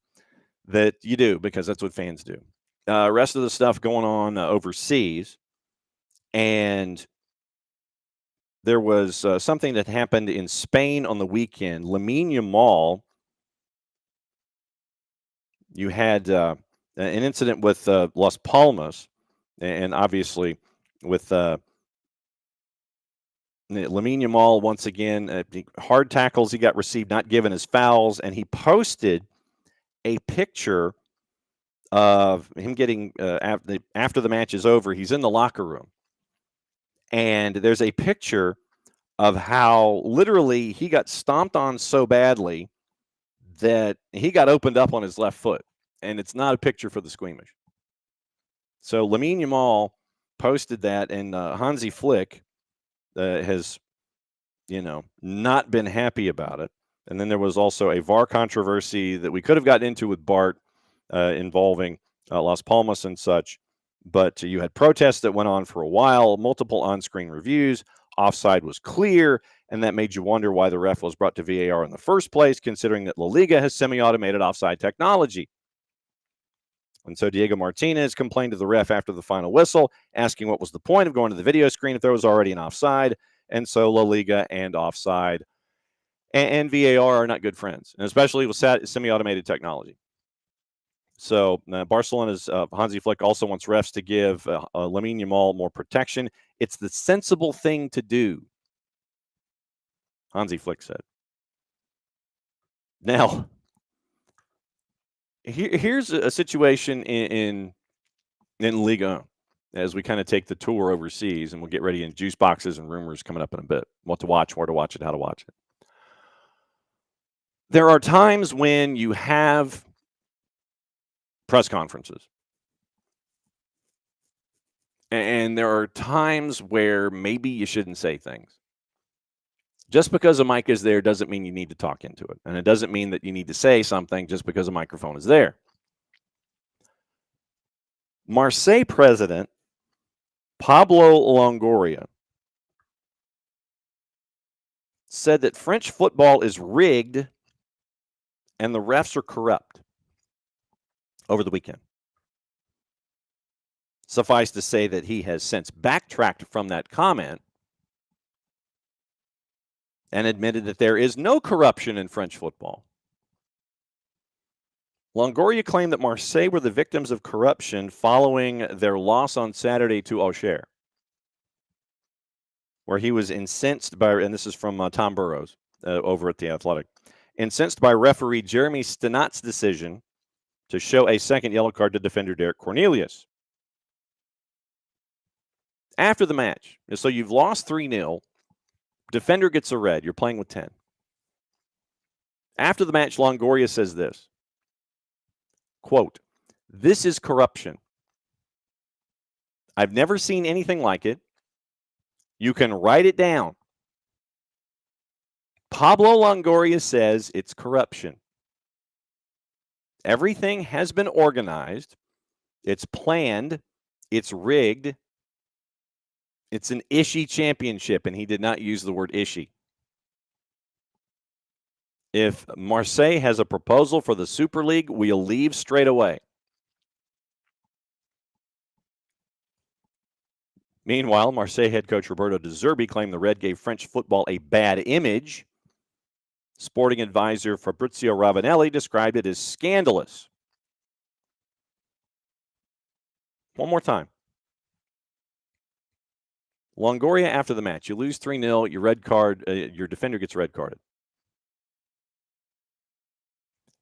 that you do, because that's what fans do. Rest of the stuff going on overseas, and there was something that happened in Spain on the weekend. Lamine Yamal, you had an incident with Las Palmas, and obviously with Lamine Yamal, once again, hard tackles he got received, not given as fouls, and he posted a picture of him getting after the match is over. He's in the locker room, and there's a picture of how literally he got stomped on so badly that he got opened up on his left foot, and it's not a picture for the squeamish. So Lamine Yamal posted that, and Hansi Flick has, not been happy about it. And then there was also a VAR controversy that we could have gotten into with Bart involving Las Palmas and such. But you had protests that went on for a while, multiple on-screen reviews. Offside was clear, and that made you wonder why the ref was brought to VAR in the first place, considering that La Liga has semi-automated offside technology. And so Diego Martinez complained to the ref after the final whistle, asking what was the point of going to the video screen if there was already an offside. And so La Liga and offside and VAR are not good friends, and especially with semi-automated technology. So Barcelona's Hansi Flick also wants refs to give Lamine Yamal more protection. It's the sensible thing to do, Hansi Flick said. Now, here's a situation in Liga as we kind of take the tour overseas, and we'll get ready in juice boxes and rumors coming up in a bit. What to watch, where to watch it, how to watch it. There are times when you have press conferences, and there are times where maybe you shouldn't say things. Just because a mic is there doesn't mean you need to talk into it, and it doesn't mean that you need to say something just because a microphone is there. Marseille president Pablo Longoria said that French football is rigged and the refs are corrupt over the weekend. Suffice to say that he has since backtracked from that comment and admitted that there is no corruption in French football. Longoria claimed that Marseille were the victims of corruption following their loss on Saturday to Auxerre, where he was incensed by, and this is from Tom Burrows over at The Athletic, incensed by referee Jeremy Stenat's decision to show a second yellow card to defender Derek Cornelius. After the match, so you've lost 3-0, defender gets a red, you're playing with 10. After the match, Longoria says this, quote, "This is corruption. I've never seen anything like it. You can write it down. Pablo Longoria says it's corruption. Everything has been organized. It's planned. It's rigged. It's an Ishii championship," and he did not use the word Ishii. "If Marseille has a proposal for the Super League, we'll leave straight away." Meanwhile, Marseille head coach Roberto De Zerbi claimed the red gave French football a bad image. Sporting advisor Fabrizio Ravanelli described it as scandalous. One more time. Longoria after the match. You lose 3-0, your defender gets red carded.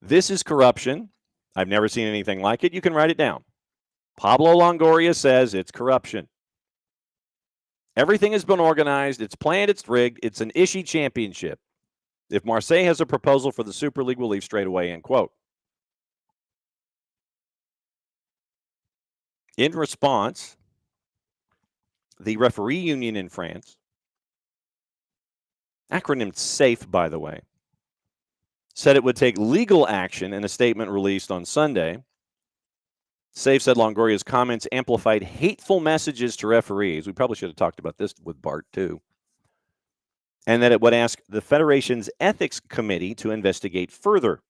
"This is corruption. I've never seen anything like it. You can write it down. Pablo Longoria says it's corruption. Everything has been organized. It's planned. It's rigged. It's an Ishii championship. If Marseille has a proposal for the Super League, we'll leave straight away," end quote. In response, the referee union in France, acronymed SAFE, by the way, said it would take legal action in a statement released on Sunday. SAFE said Longoria's comments amplified hateful messages to referees. We probably should have talked about this with Bart, too. And that it would ask the Federation's Ethics Committee to investigate further.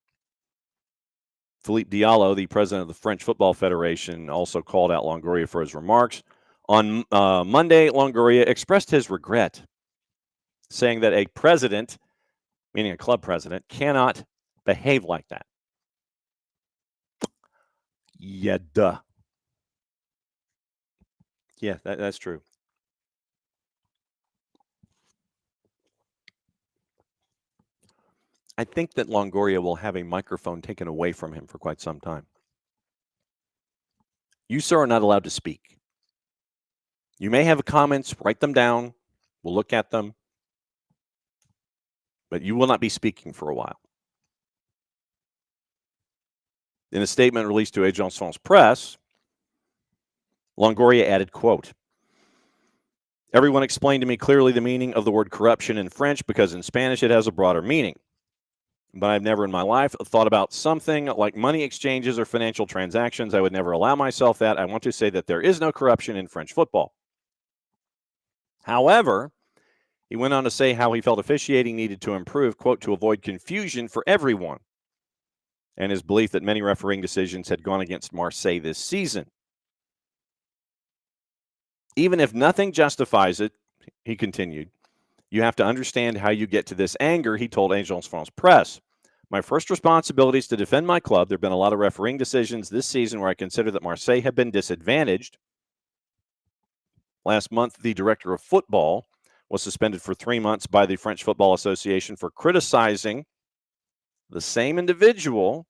Philippe Diallo, the president of the French Football Federation, also called out Longoria for his remarks. On Monday, Longoria expressed his regret, saying that a president, meaning a club president, cannot behave like that. Yeah, duh. Yeah, that's true. I think that Longoria will have a microphone taken away from him for quite some time. You, sir, are not allowed to speak. You may have comments, write them down. We'll look at them. But you will not be speaking for a while. In a statement released to Agence France Presse, Longoria added, quote, "Everyone explained to me clearly the meaning of the word corruption in French because in Spanish it has a broader meaning. But I've never in my life thought about something like money exchanges or financial transactions. I would never allow myself that. I want to say that there is no corruption in French football." However, he went on to say how he felt officiating needed to improve, quote, "to avoid confusion for everyone," and his belief that many refereeing decisions had gone against Marseille this season. "Even if nothing justifies it," he continued, "you have to understand how you get to this anger," he told Agence France Presse. "My first responsibility is to defend my club. There have been a lot of refereeing decisions this season where I consider that Marseille have been disadvantaged. Last month, the director of football was suspended for 3 months by the French Football Association for criticizing the same individual,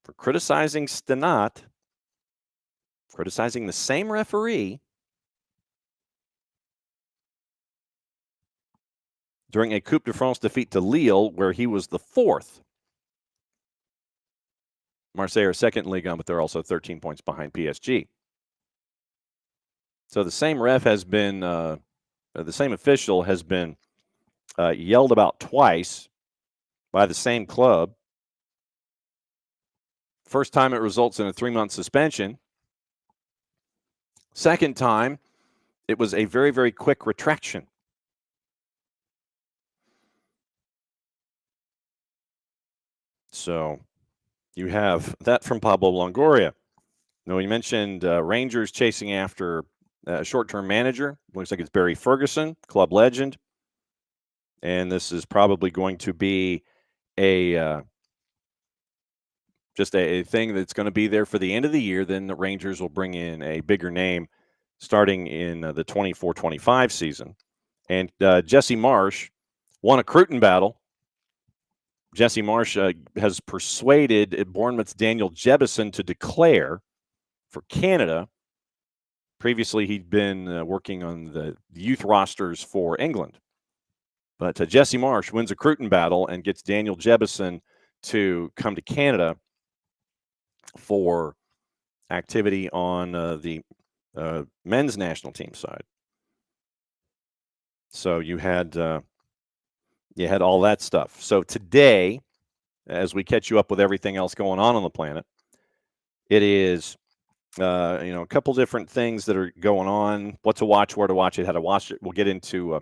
for criticizing Stenat, criticizing the same referee during a Coupe de France defeat to Lille, where he was the fourth. Marseille are second in Ligue 1, but they're also 13 points behind PSG. So the same ref has been, the same official has been yelled about twice by the same club. First time it results in a 3-month suspension. Second time, it was a very, very quick retraction. So you have that from Pablo Longoria. Now, you mentioned Rangers chasing after short-term manager. Looks like it's Barry Ferguson, club legend. And this is probably going to be just a thing that's going to be there for the end of the year. Then the Rangers will bring in a bigger name starting in the 24-25 season. And Jesse Marsh won a Cruton battle. Jesse Marsh has persuaded Bournemouth's Daniel Jebison to declare for Canada. Previously, he'd been working on the youth rosters for England. But Jesse Marsh wins a Cruton battle and gets Daniel Jebison to come to Canada for activity on the men's national team side. So you had all that stuff. So today, as we catch you up with everything else going on the planet, it is a couple different things that are going on. What to watch, where to watch it, how to watch it. We'll get into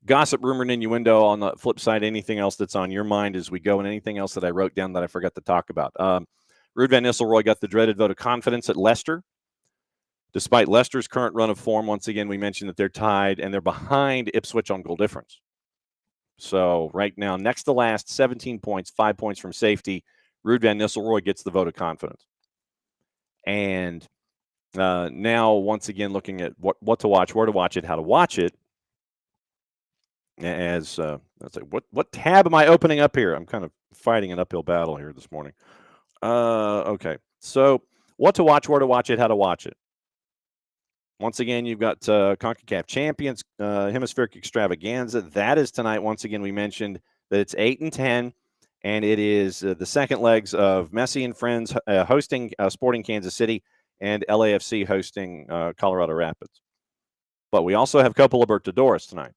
gossip, rumor, and innuendo. On the flip side, anything else that's on your mind as we go, and anything else that I wrote down that I forgot to talk about. Ruud van Nistelrooy got the dreaded vote of confidence at Leicester. Despite Leicester's current run of form, once again, we mentioned that they're tied and they're behind Ipswich on goal difference. So right now, next to last, 17 points, 5 points from safety. Ruud van Nistelrooy gets the vote of confidence. And now, once again, looking at what to watch, where to watch it, how to watch it. As let's say, what tab am I opening up here? I'm kind of fighting an uphill battle here this morning. Okay, so what to watch, where to watch it, how to watch it. Once again, you've got CONCACAF Champions Hemispheric Extravaganza. That is tonight. Once again, we mentioned that it's 8 and 10, and it is the second legs of Messi and Friends hosting Sporting Kansas City and LAFC hosting Colorado Rapids. But we also have Copa Libertadores tonight.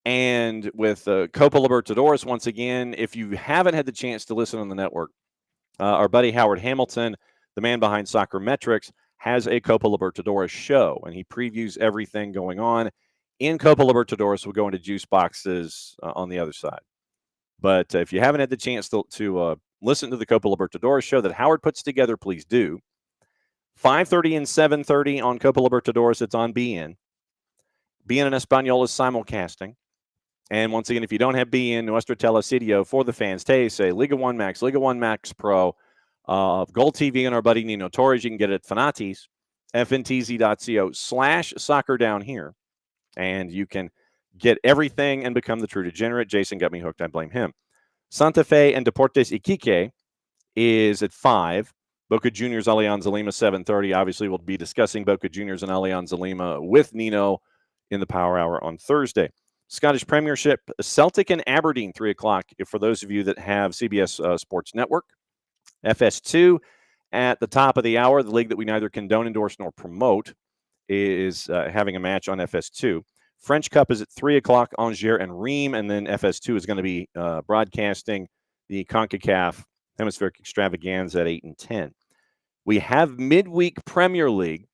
And with Copa Libertadores, once again, if you haven't had the chance to listen on the network, our buddy Howard Hamilton, the man behind Soccer Metrics, has a Copa Libertadores show, and he previews everything going on in Copa Libertadores. We'll go into juice boxes on the other side. But if you haven't had the chance to listen to the Copa Libertadores show that Howard puts together, please do. 5:30 and 7:30 on Copa Libertadores. It's on BN. BN and Espanol is simulcasting. And once again, if you don't have BN, nuestro telesitio for the fans, say Liga 1 Max, Liga 1 Max Pro, Gold TV and our buddy Nino Torres. You can get it at Fanatis, fntz.co/soccer down here. And you can get everything and become the true degenerate. Jason got me hooked. I blame him. Santa Fe and Deportes Iquique is at 5. Boca Juniors, Alianza Lima, 7:30. Obviously, we'll be discussing Boca Juniors and Alianza Lima with Nino in the Power Hour on Thursday. Scottish Premiership, Celtic and Aberdeen, 3 o'clock. For those of you that have CBS Sports Network. FS2 at the top of the hour, the league that we neither condone, endorse, nor promote, is having a match on FS2. French Cup is at 3 o'clock, Angers and Reims, and then FS2 is going to be broadcasting the CONCACAF Hemispheric Extravaganza at 8 and 10. We have midweek Premier League.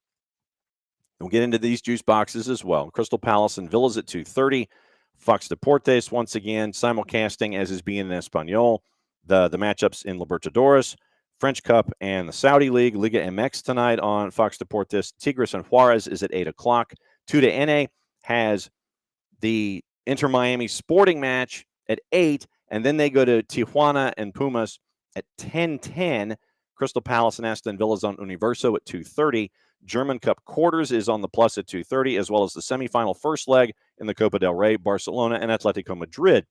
We'll get into these juice boxes as well. Crystal Palace and Villas at 2:30. Fox Deportes, once again, simulcasting, as is being in Espanol. The matchups in Libertadores, French Cup, and the Saudi League. Liga MX tonight on Fox Deportes. Tigres and Juarez is at 8 o'clock. 2 has the Inter Miami Sporting match at 8, and then they go to Tijuana and Pumas at 10:10. Crystal Palace and Aston Villa's on Universo at 2:30. German Cup Quarters is on the Plus at 2:30, as well as the semifinal first leg in the Copa del Rey, Barcelona and Atletico Madrid.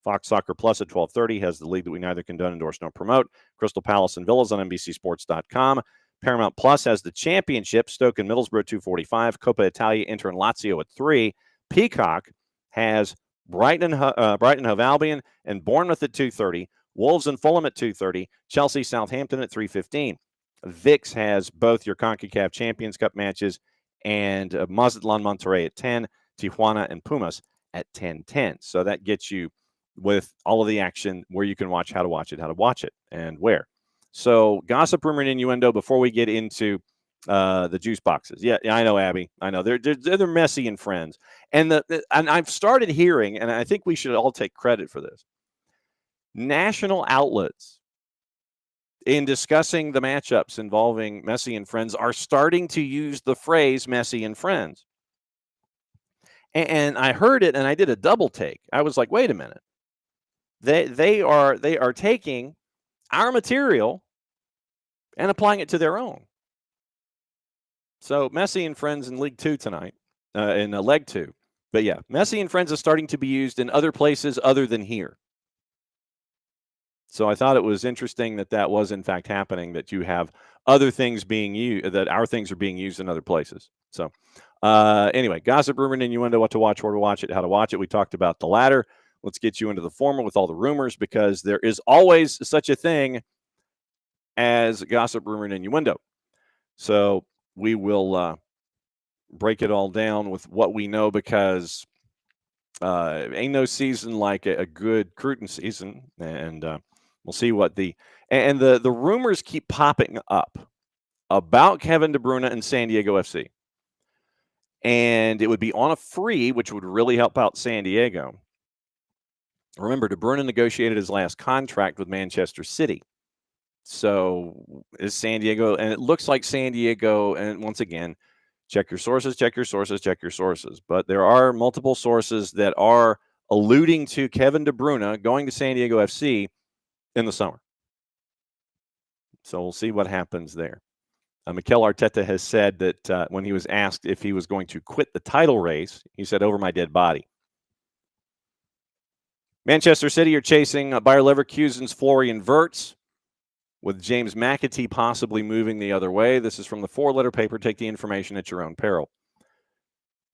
Fox Soccer Plus at 12:30 has the league that we neither condone, endorse, nor promote. Crystal Palace and Villas on NBCSports.com. Paramount Plus has the championship, Stoke and Middlesbrough 2:45. Coppa Italia, Inter and Lazio at 3. Peacock has Brighton Hove Albion and Bournemouth at 2:30. Wolves and Fulham at 2:30. Chelsea Southampton at 3:15. VIX has both your CONCACAF Champions Cup matches and Mazatlan Monterrey at 10. Tijuana and Pumas at 10:10. So that gets you with all of the action where you can watch, how to watch it, and where. So gossip, rumor, and innuendo before we get into the juice boxes. Yeah, I know, Abby. I know. They're Messi and Friends. And and I've started hearing, and I think we should all take credit for this, national outlets in discussing the matchups involving Messi and friends, are starting to use the phrase Messi and friends. And I heard it, and I did a double take. I was like, wait a minute. They are taking our material and applying it to their own. So Messi and friends in League 2 tonight, in Leg 2. But yeah, Messi and friends is starting to be used in other places other than here. So I thought it was interesting that was in fact happening, that you have other things being used, that our things are being used in other places. So anyway, gossip, rumor, and innuendo, what to watch, where to watch it, how to watch it. We talked about the latter. Let's get you into the former with all the rumors, because there is always such a thing as gossip, rumor, and innuendo. So we will break it all down with what we know, because ain't no season like a good Cruton season. And we'll see what the rumors keep popping up about Kevin De Bruyne and San Diego FC. And it would be on a free, which would really help out San Diego. Remember, De Bruyne negotiated his last contract with Manchester City. So is San Diego, and it looks like San Diego, and once again, check your sources, check your sources, check your sources. But there are multiple sources that are alluding to Kevin De Bruyne going to San Diego FC in the summer. So we'll see what happens there. Mikel Arteta has said that when he was asked if he was going to quit the title race, he said, "Over my dead body." Manchester City are chasing Bayer Leverkusen's Florian Wirtz, with James McAtee possibly moving the other way. This is from the 4-letter paper. Take the information at your own peril.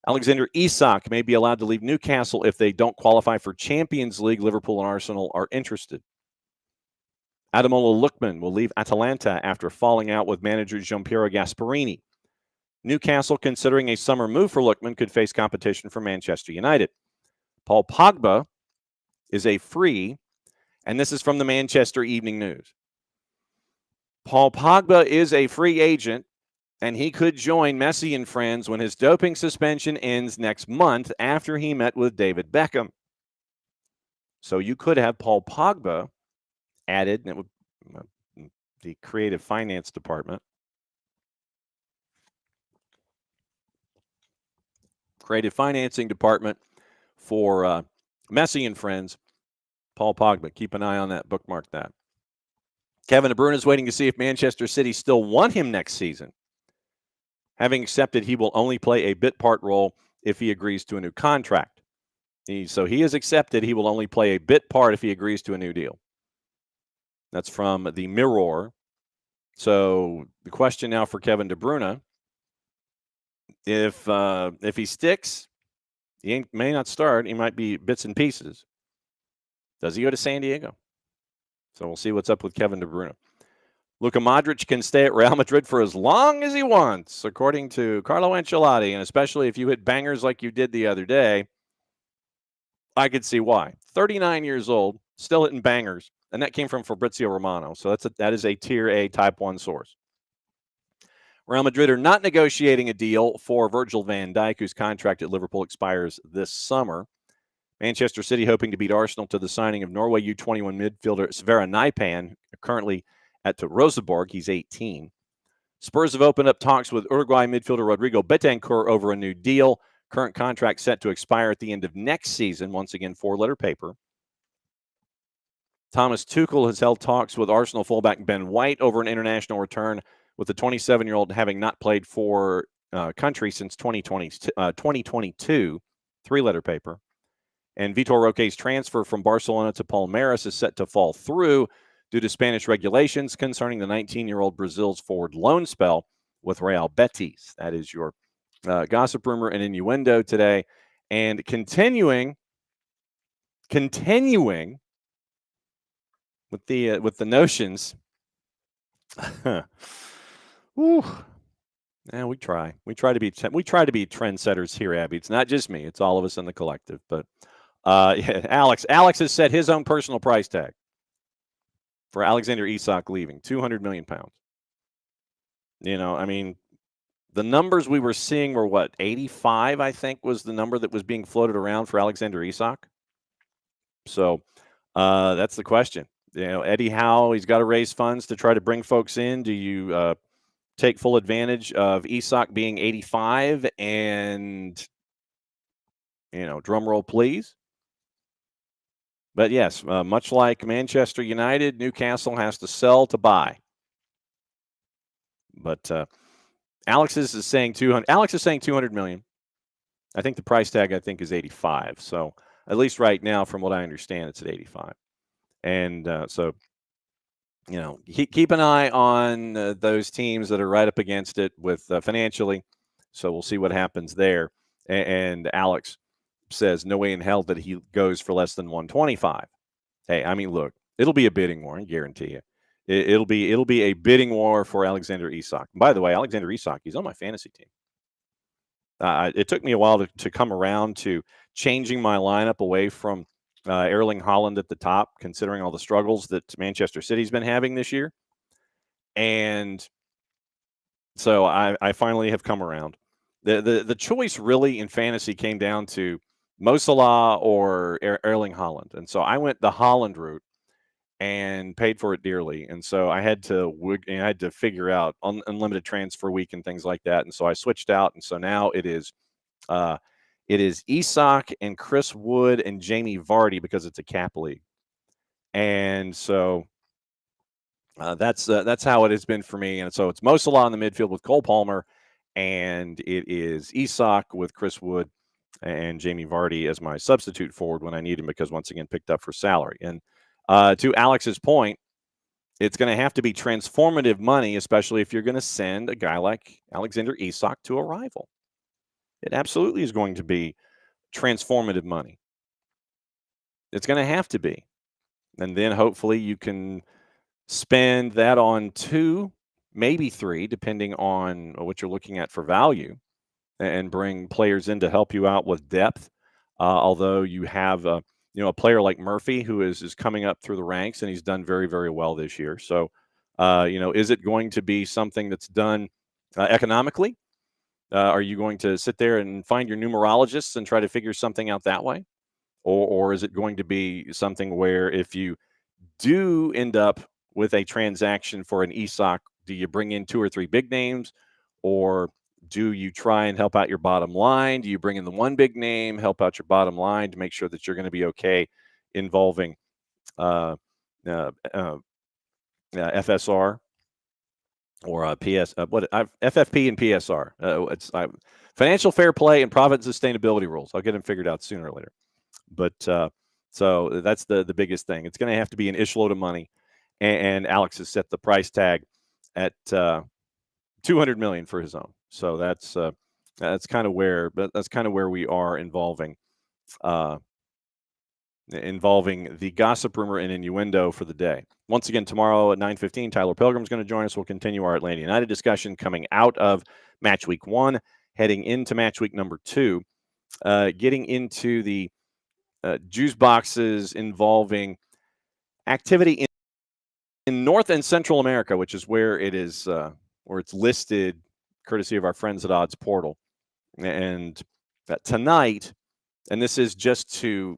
Alexander Isak may be allowed to leave Newcastle if they don't qualify for Champions League. Liverpool and Arsenal are interested. Ademola Lookman will leave Atalanta after falling out with manager Gianpiero Gasperini. Newcastle, considering a summer move for Lookman, could face competition from Manchester United. Paul Pogba is a free, and this is from the Manchester Evening News. Paul Pogba is a free agent, and he could join Messi and friends when his doping suspension ends next month after he met with David Beckham. So you could have Paul Pogba added, and it would the creative finance department. Creative financing department for Messi and friends, Paul Pogba. Keep an eye on that. Bookmark that. Kevin De Bruyne is waiting to see if Manchester City still want him next season, having accepted he will only play a bit part role if he agrees to a new contract. So he has accepted he will only play a bit part if he agrees to a new deal. That's from the Mirror. So the question now for Kevin De Bruyne, if he sticks, he may not start. He might be bits and pieces. Does he go to San Diego? So we'll see what's up with Kevin De Bruyne. Luka Modric can stay at Real Madrid for as long as he wants, according to Carlo Ancelotti, and especially if you hit bangers like you did the other day, I could see why. 39 years old, still hitting bangers, and that came from Fabrizio Romano. So that is a Tier A Type 1 source. Real Madrid are not negotiating a deal for Virgil van Dijk, whose contract at Liverpool expires this summer. Manchester City hoping to beat Arsenal to the signing of Norway U21 midfielder Sverre Nypan, currently at Rosenborg. He's 18. Spurs have opened up talks with Uruguay midfielder Rodrigo Betancourt over a new deal. Current contract set to expire at the end of next season. Once again, 4-letter paper. Thomas Tuchel has held talks with Arsenal fullback Ben White over an international return, with the 27-year-old having not played for country since 2022. 3-letter paper. And Vitor Roque's transfer from Barcelona to Palmeiras is set to fall through due to Spanish regulations concerning the 19-year-old Brazil's forward loan spell with Real Betis. That is your gossip, rumor, and innuendo today. And continuing with the notions. Whew. Yeah, we try to be trendsetters here, Abby. It's not just me; it's all of us in the collective. But yeah, Alex has set his own personal price tag for Alexander Isak leaving, £200 million. You know, I mean, the numbers we were seeing were what, 85? I think was the number that was being floated around for Alexander Isak. So that's the question. Eddie Howe, he's got to raise funds to try to bring folks in. Do you take full advantage of Isak being 85 and, drum roll, please? But yes, much like Manchester United, Newcastle has to sell to buy. But Alex is saying 200. Alex is saying 200 million. I think the price tag is 85. So at least right now, from what I understand, it's at 85. And so keep an eye on those teams that are right up against it with financially. So we'll see what happens there. And Alex says no way in hell that he goes for less than 125. Hey, I mean, look, it'll be a bidding war, I guarantee you. It'll be a bidding war for Alexander Isak. And by the way, Alexander Isak, he's on my fantasy team. It took me a while to come around to changing my lineup away from Erling Haaland at the top, considering all the struggles that Manchester City's been having this year. And so I finally have come around. The choice really in fantasy came down to Mo Salah or Erling Haaland. And so I went the Haaland route and paid for it dearly. And so I had to figure out unlimited transfer week and things like that. And so I switched out. And so now it is Isak and Chris Wood and Jamie Vardy because it's a cap league. And so that's how it has been for me. And so it's Mo Salah in the midfield with Cole Palmer, and it is Isak with Chris Wood and Jamie Vardy as my substitute forward when I need him, because once again picked up for salary. And to Alex's point, it's going to have to be transformative money, especially if you're going to send a guy like Alexander Isak to a rival. It absolutely is going to be transformative money. It's going to have to be. And then hopefully you can spend that on 2, maybe 3, depending on what you're looking at for value, and bring players in to help you out with depth. Although you have a player like Murphy who is coming up through the ranks, and he's done very, very well this year. So, is it going to be something that's done economically? Are you going to sit there and find your numerologists and try to figure something out that way? Or is it going to be something where if you do end up with a transaction for an Isak, do you bring in 2 or 3 big names, or do you try and help out your bottom line? Do you bring in the one big name, help out your bottom line to make sure that you're going to be okay, involving FSR or FFP and PSR? It's financial fair play and profit and sustainability rules. I'll get them figured out sooner or later. But so that's the biggest thing. It's going to have to be an ish load of money, and Alex has set the price tag at $200 million for his own. So that's kind of where we are involving the gossip, rumor, and innuendo for the day. Once again, tomorrow at 9:15, Tyler Pilgrim's going to join us. We'll continue our Atlanta United discussion coming out of Match Week 1, heading into Match Week number 2, getting into the juice boxes involving activity in North and Central America, which is where it is, where it's listed, courtesy of our friends at Odds Portal. And tonight, and this is just to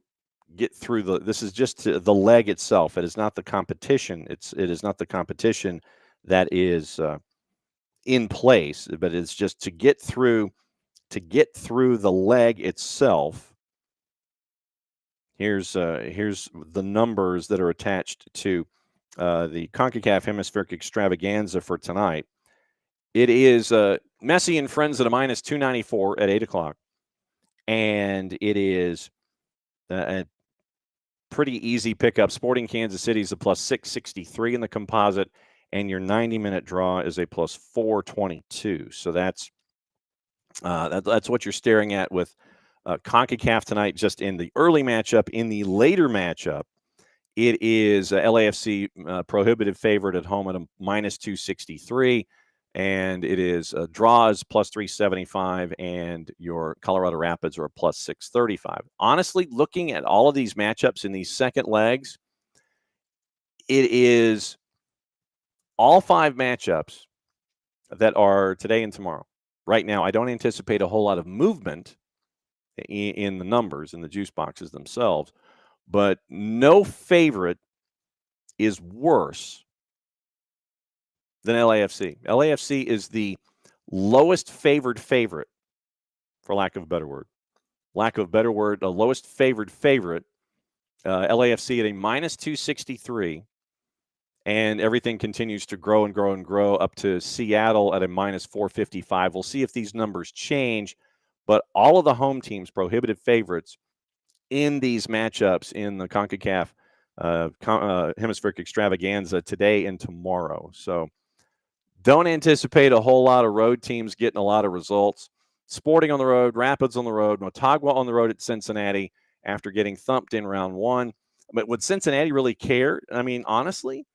get through the leg itself. It is not the competition. It is not the competition that is in place, but it's just to get through the leg itself. Here's the numbers that are attached to the CONCACAF Hemispheric Extravaganza for tonight. It is Messi and friends at a minus 294 at 8 o'clock. And it is a pretty easy pickup. Sporting Kansas City is a plus 663 in the composite, and your 90-minute draw is a plus 422. So that's what you're staring at with CONCACAF tonight, just in the early matchup. In the later matchup, it is LAFC prohibitive favorite at home at a minus 263, and it is draws plus 375, and your Colorado Rapids are a plus 635. Honestly, looking at all of these matchups in these second legs, it is all 5 matchups that are today and tomorrow. Right now, I don't anticipate a whole lot of movement in the numbers in the juice boxes themselves, but no favorite is worse than LAFC. LAFC is the lowest favored favorite, for lack of a better word. The lowest favored favorite. LAFC at a minus 263. And everything continues to grow and grow and grow up to Seattle at a minus 455. We'll see if these numbers change. But all of the home teams, prohibitive favorites in these matchups in the CONCACAF Hemispheric Extravaganza today and tomorrow. So don't anticipate a whole lot of road teams getting a lot of results. Sporting on the road, Rapids on the road, Motagua on the road at Cincinnati after getting thumped in round one. But would Cincinnati really care? I mean, honestly,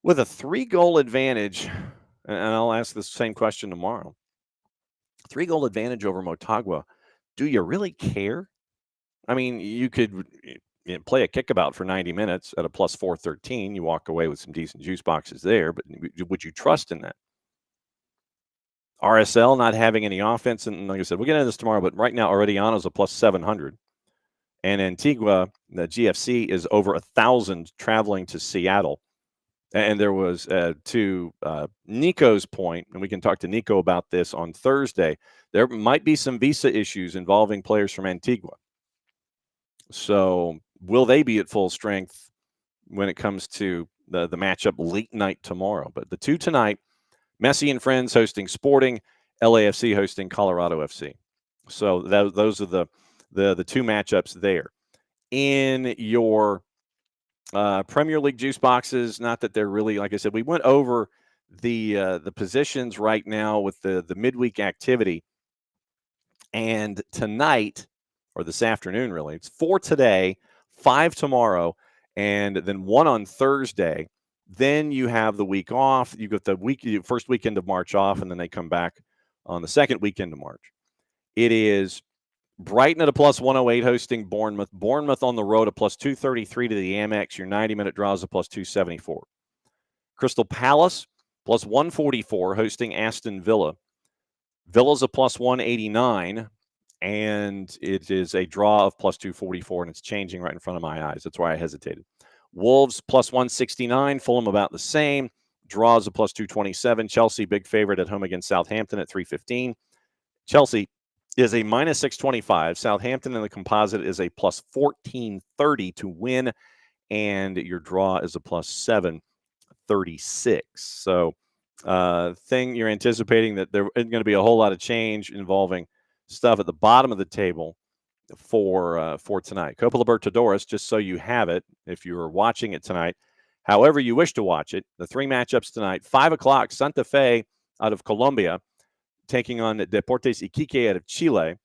with a 3-goal advantage, and I'll ask the same question tomorrow, 3-goal advantage over Motagua, do you really care? I mean, you could play a kickabout for 90 minutes at a plus 413. You walk away with some decent juice boxes there, but would you trust in that? RSL not having any offense, and like I said, we'll get into this tomorrow, but right now, Arellano's a plus 700. And Antigua, the GFC, is over 1,000 traveling to Seattle. And there was, to Nico's point, and we can talk to Nico about this on Thursday, there might be some visa issues involving players from Antigua. So will they be at full strength when it comes to the matchup late night tomorrow? But the two tonight, Messi and Friends hosting Sporting, LAFC hosting Colorado FC. So those are the two matchups there. In your Premier League juice boxes, not that they're really, like I said, we went over the positions right now with the midweek activity. And tonight, or this afternoon, really, it's 4 today, 5 tomorrow, and then 1 on Thursday. Then you have the week off. You got the first weekend of March off, and then they come back on the second weekend of March. It is Brighton at a plus 108 hosting Bournemouth. Bournemouth on the road a plus 233 to the Amex. Your 90-minute draws a plus 274. Crystal Palace plus 144 hosting Aston Villa. Villa's a plus 189, and it is a draw of plus 244, and it's changing right in front of my eyes. That's why I hesitated. Wolves plus 169. Fulham about the same. Draws a plus 227. Chelsea big favorite at home against Southampton at 315. Chelsea is a minus 625. Southampton in the composite is a plus 1430 to win, and your draw is a plus 736. So thing you're anticipating that there isn't going to be a whole lot of change involving stuff at the bottom of the table for tonight. Copa Libertadores, just so you have it, if you're watching it tonight, however you wish to watch it, the 3 matchups tonight, 5 o'clock, Santa Fe out of Colombia taking on Deportes Iquique out of Chile.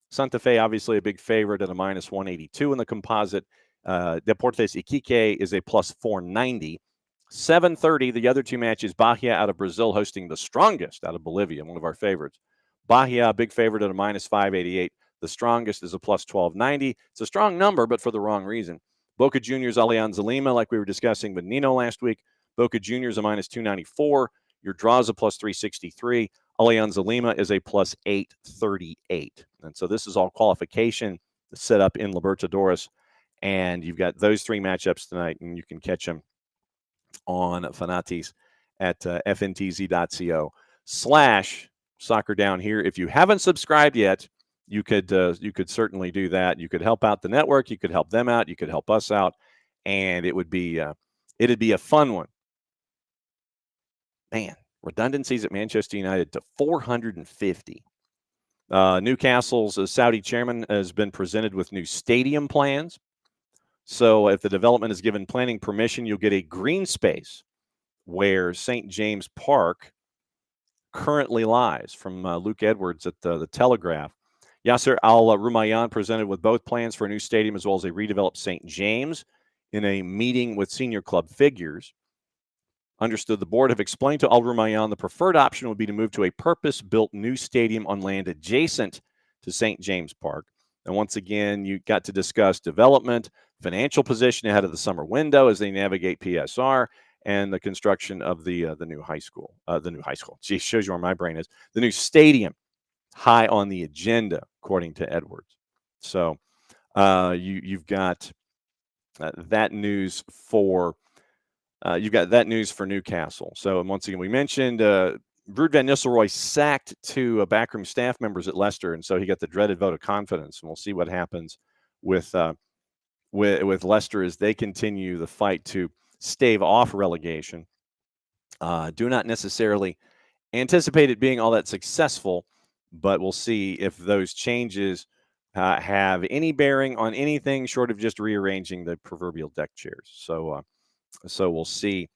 Santa Fe, obviously a big favorite at a minus 182 in the composite. Deportes Iquique is a plus 490. 7:30, the other 2 matches, Bahia out of Brazil hosting the strongest out of Bolivia, one of our favorites. Bahia, big favorite at a minus 588. The strongest is a plus 1290. It's a strong number, but for the wrong reason. Boca Juniors, Alianza Lima, like we were discussing with Nino last week. Boca Juniors a minus 294. Your draw is a plus 363. Alianza Lima is a plus 838. And so this is all qualification set up in Libertadores. And you've got those 3 matchups tonight, and you can catch them on Fanatis at fntz.co/soccer down here. If you haven't subscribed yet, you could certainly do that. You could help out the network. You could help them out. You could help us out, and it'd be a fun one. Man, redundancies at Manchester United to 450. Newcastle's Saudi chairman has been presented with new stadium plans. So if the development is given planning permission, you'll get a green space where St. James Park currently lies, from Luke Edwards at the Telegraph. Yasser Al-Rumayyan presented with both plans for a new stadium as well as a redeveloped St. James in a meeting with senior club figures. Understood the board have explained to Al-Rumayyan the preferred option would be to move to a purpose-built new stadium on land adjacent to St. James Park. And once again, you got to discuss development, financial position ahead of the summer window as they navigate PSR, and the construction of the new high school. Gee, shows you where my brain is. The new stadium, high on the agenda, according to Edwards. So you've got that news for you've got that news for Newcastle. So once again, we mentioned Brood Van Nistelrooy sacked two backroom staff members at Leicester, and so he got the dreaded vote of confidence. And we'll see what happens with Leicester as they continue the fight to stave off relegation. Do not necessarily anticipate it being all that successful, but we'll see if those changes have any bearing on anything short of just rearranging the proverbial deck chairs. So we'll see.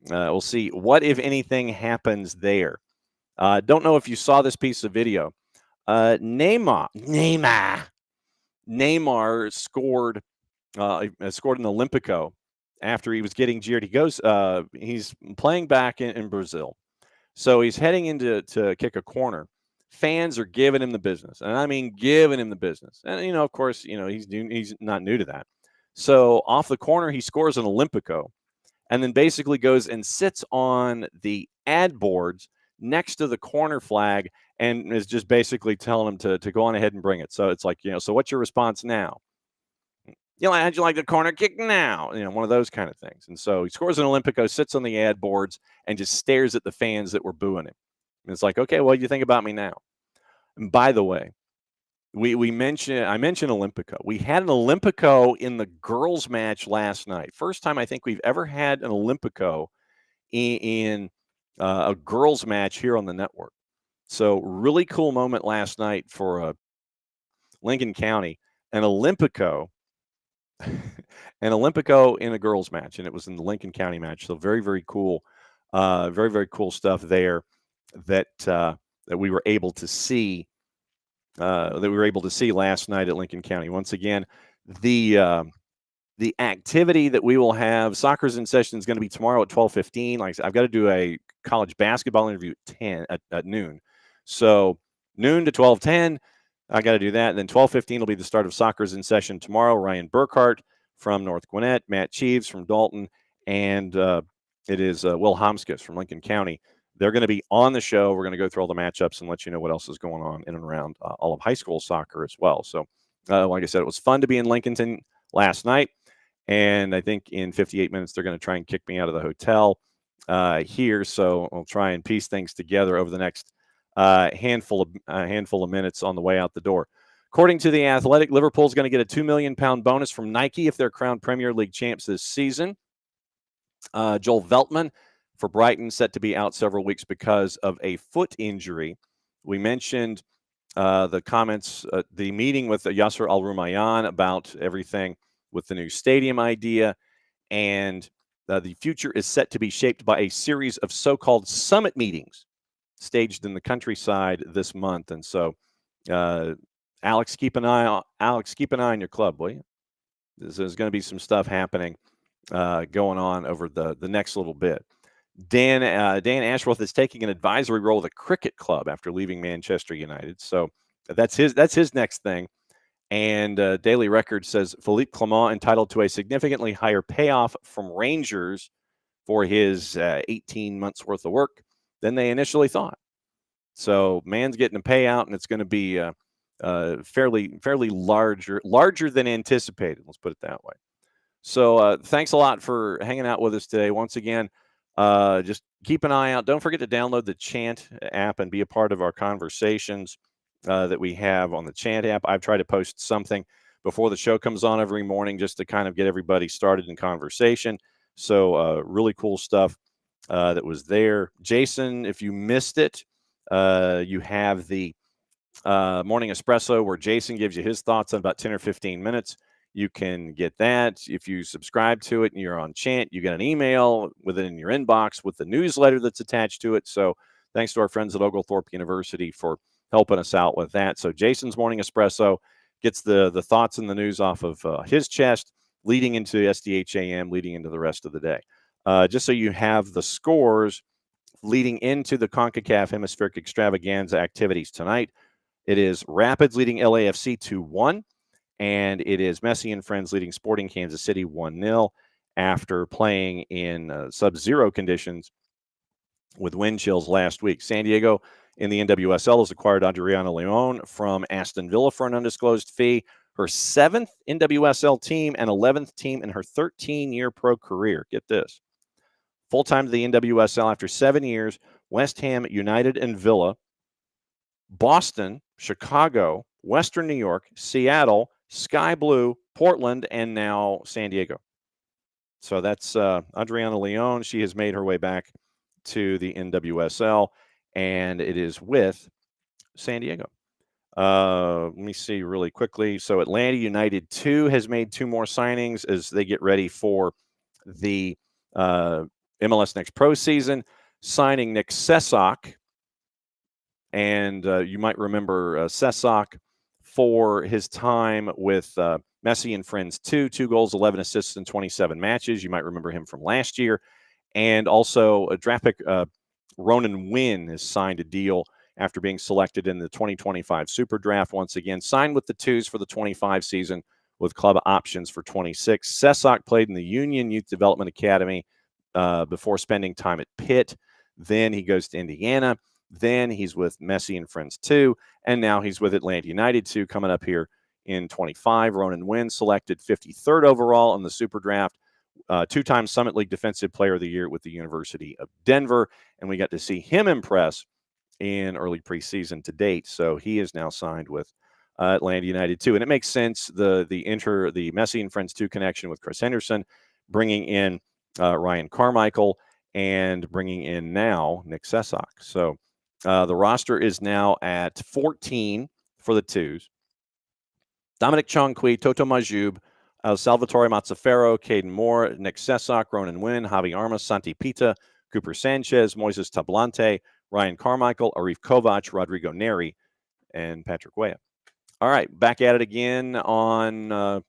We'll see what, if anything, happens there. Don't know if you saw this piece of video. Neymar scored in the Olympico after he was getting jeered. He's playing back in Brazil. So he's heading into to kick a corner. Fans are giving him the business, and I mean giving him the business. And of course, he's not new to that. So off the corner, he scores an Olympico, and then basically goes and sits on the ad boards next to the corner flag, and is just basically telling him to go on ahead and bring it. So it's like, so what's your response now? How'd you like the corner kick now? One of those kind of things. And so he scores an Olympico, sits on the ad boards, and just stares at the fans that were booing him. And it's like, okay, what do you think about me now? And by the way, I mentioned Olympico. We had an Olympico in the girls' match last night. First time I think we've ever had an Olympico in a girls' match here on the network. So really cool moment last night for Lincoln County. An Olympico in a girls match, and it was in the Lincoln County match. So very, very cool, very, very cool stuff there that we were able to see last night at Lincoln County. Once again, the activity that we will have, soccer's in session, is going to be tomorrow at 12:15. Like I said, I've got to do a college basketball interview at noon. So noon to 12:10. I got to do that. And then 12:15 will be the start of soccer's in session tomorrow. Ryan Burkhart from North Gwinnett, Matt Cheeves from Dalton, and it is Will Homskus from Lincoln County. They're going to be on the show. We're going to go through all the matchups and let you know what else is going on in and around all of high school soccer as well. So, like I said, it was fun to be in Lincolnton last night. And I think in 58 minutes, they're going to try and kick me out of the hotel here. So I'll try and piece things together over the next handful of minutes on the way out the door. According to The Athletic, Liverpool's going to get a £2 million bonus from Nike if they're crowned Premier League champs this season. Joel Veltman for Brighton set to be out several weeks because of a foot injury. We mentioned the comments, the meeting with Yasser Al-Rumayyan about everything with the new stadium idea, and the future is set to be shaped by a series of so-called summit meetings staged in the countryside this month. And so, Alex, keep an eye on your club, will you? There's going to be some stuff happening going on over the next little bit. Dan Ashworth is taking an advisory role with a cricket club after leaving Manchester United. So that's his next thing. And Daily Record says Philippe Clement entitled to a significantly higher payoff from Rangers for his 18 months worth of work than they initially thought. So man's getting a payout, and it's going to be fairly larger than anticipated. Let's put it that way. So thanks a lot for hanging out with us today. Once again, just keep an eye out. Don't forget to download the Chant app and be a part of our conversations that we have on the Chant app. I've tried to post something before the show comes on every morning just to kind of get everybody started in conversation. So really cool stuff that was there. Jason, if you missed it, you have the Morning Espresso where Jason gives you his thoughts in about 10 or 15 minutes. You can get that. If you subscribe to it and you're on Chant, you get an email with it in your inbox with the newsletter that's attached to it. So thanks to our friends at Oglethorpe University for helping us out with that. So Jason's Morning Espresso gets the thoughts and the news off of his chest, leading into SDH AM, leading into the rest of the day. Just so you have the scores leading into the CONCACAF Hemispheric Extravaganza activities tonight. It is Rapids leading LAFC 2-1, and it is Messi and Friends leading Sporting Kansas City 1-0 after playing in sub-zero conditions with wind chills last week. San Diego in the NWSL has acquired Adriana Leon from Aston Villa for an undisclosed fee. Her 7th NWSL team and 11th team in her 13-year pro career. Get this. full-time to the NWSL after 7 years, West Ham, United, and Villa, Boston, Chicago, Western New York, Seattle, Sky Blue, Portland, and now San Diego. So that's Adriana Leon. She has made her way back to the NWSL, and it is with San Diego. Let me see really quickly. So Atlanta United 2 has made 2 more signings as they get ready for the MLS Next Pro season, signing Nick Sesak. And you might remember Sesak for his time with Messi and Friends 2 goals, 11 assists in 27 matches. You might remember him from last year. And also a draft pick, Ronan Wynn has signed a deal after being selected in the 2025 Super Draft once again. Signed with the Twos for the 25 season with club options for 26. Sesak played in the Union Youth Development Academy before spending time at Pitt. Then he goes to Indiana. Then he's with Messi and Friends 2. And now he's with Atlanta United 2 coming up here in 25. Ronan Wynn selected 53rd overall in the Super Draft. 2-time Summit League Defensive Player of the Year with the University of Denver. And we got to see him impress in early preseason to date. So he is now signed with Atlanta United 2. And it makes sense, the Messi and Friends 2 connection with Chris Henderson, bringing in Ryan Carmichael, and bringing in now Nick Sesak. So the roster is now at 14 for the Twos. Dominic Chongqui, Toto Majub, Salvatore Mazzaferro, Caden Moore, Nick Sesak, Ronan Wynn, Javi Armas, Santi Pita, Cooper Sanchez, Moises Tablante, Ryan Carmichael, Arif Kovac, Rodrigo Neri, and Patrick Weah. All right, back at it again on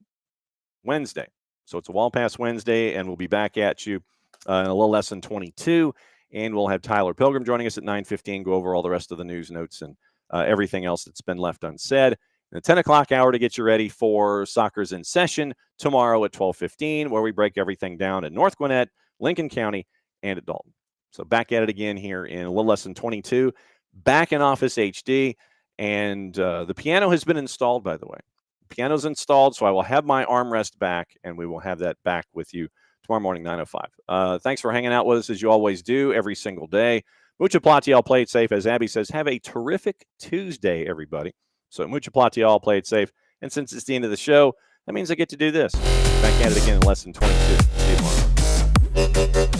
Wednesday. So it's a Wall Pass Wednesday, and we'll be back at you in a little less than 22. And we'll have Tyler Pilgrim joining us at 9:15, go over all the rest of the news, notes, and everything else that's been left unsaid. The 10 o'clock hour to get you ready for Soccer's in Session tomorrow at 12:15, where we break everything down at North Gwinnett, Lincoln County, and at Dalton. So back at it again here in a little less than 22. Back in Office HD. And the piano has been installed, by the way. The piano's installed, so I will have my armrest back, and we will have that back with you tomorrow morning, 9:05. Thanks for hanging out with us, as you always do, every single day. Mucha Platiel, play it safe. As Abby says, have a terrific Tuesday, everybody. So Mucha Platiel, play it safe. And since it's the end of the show, that means I get to do this. Back at it again in less than 22. See you tomorrow.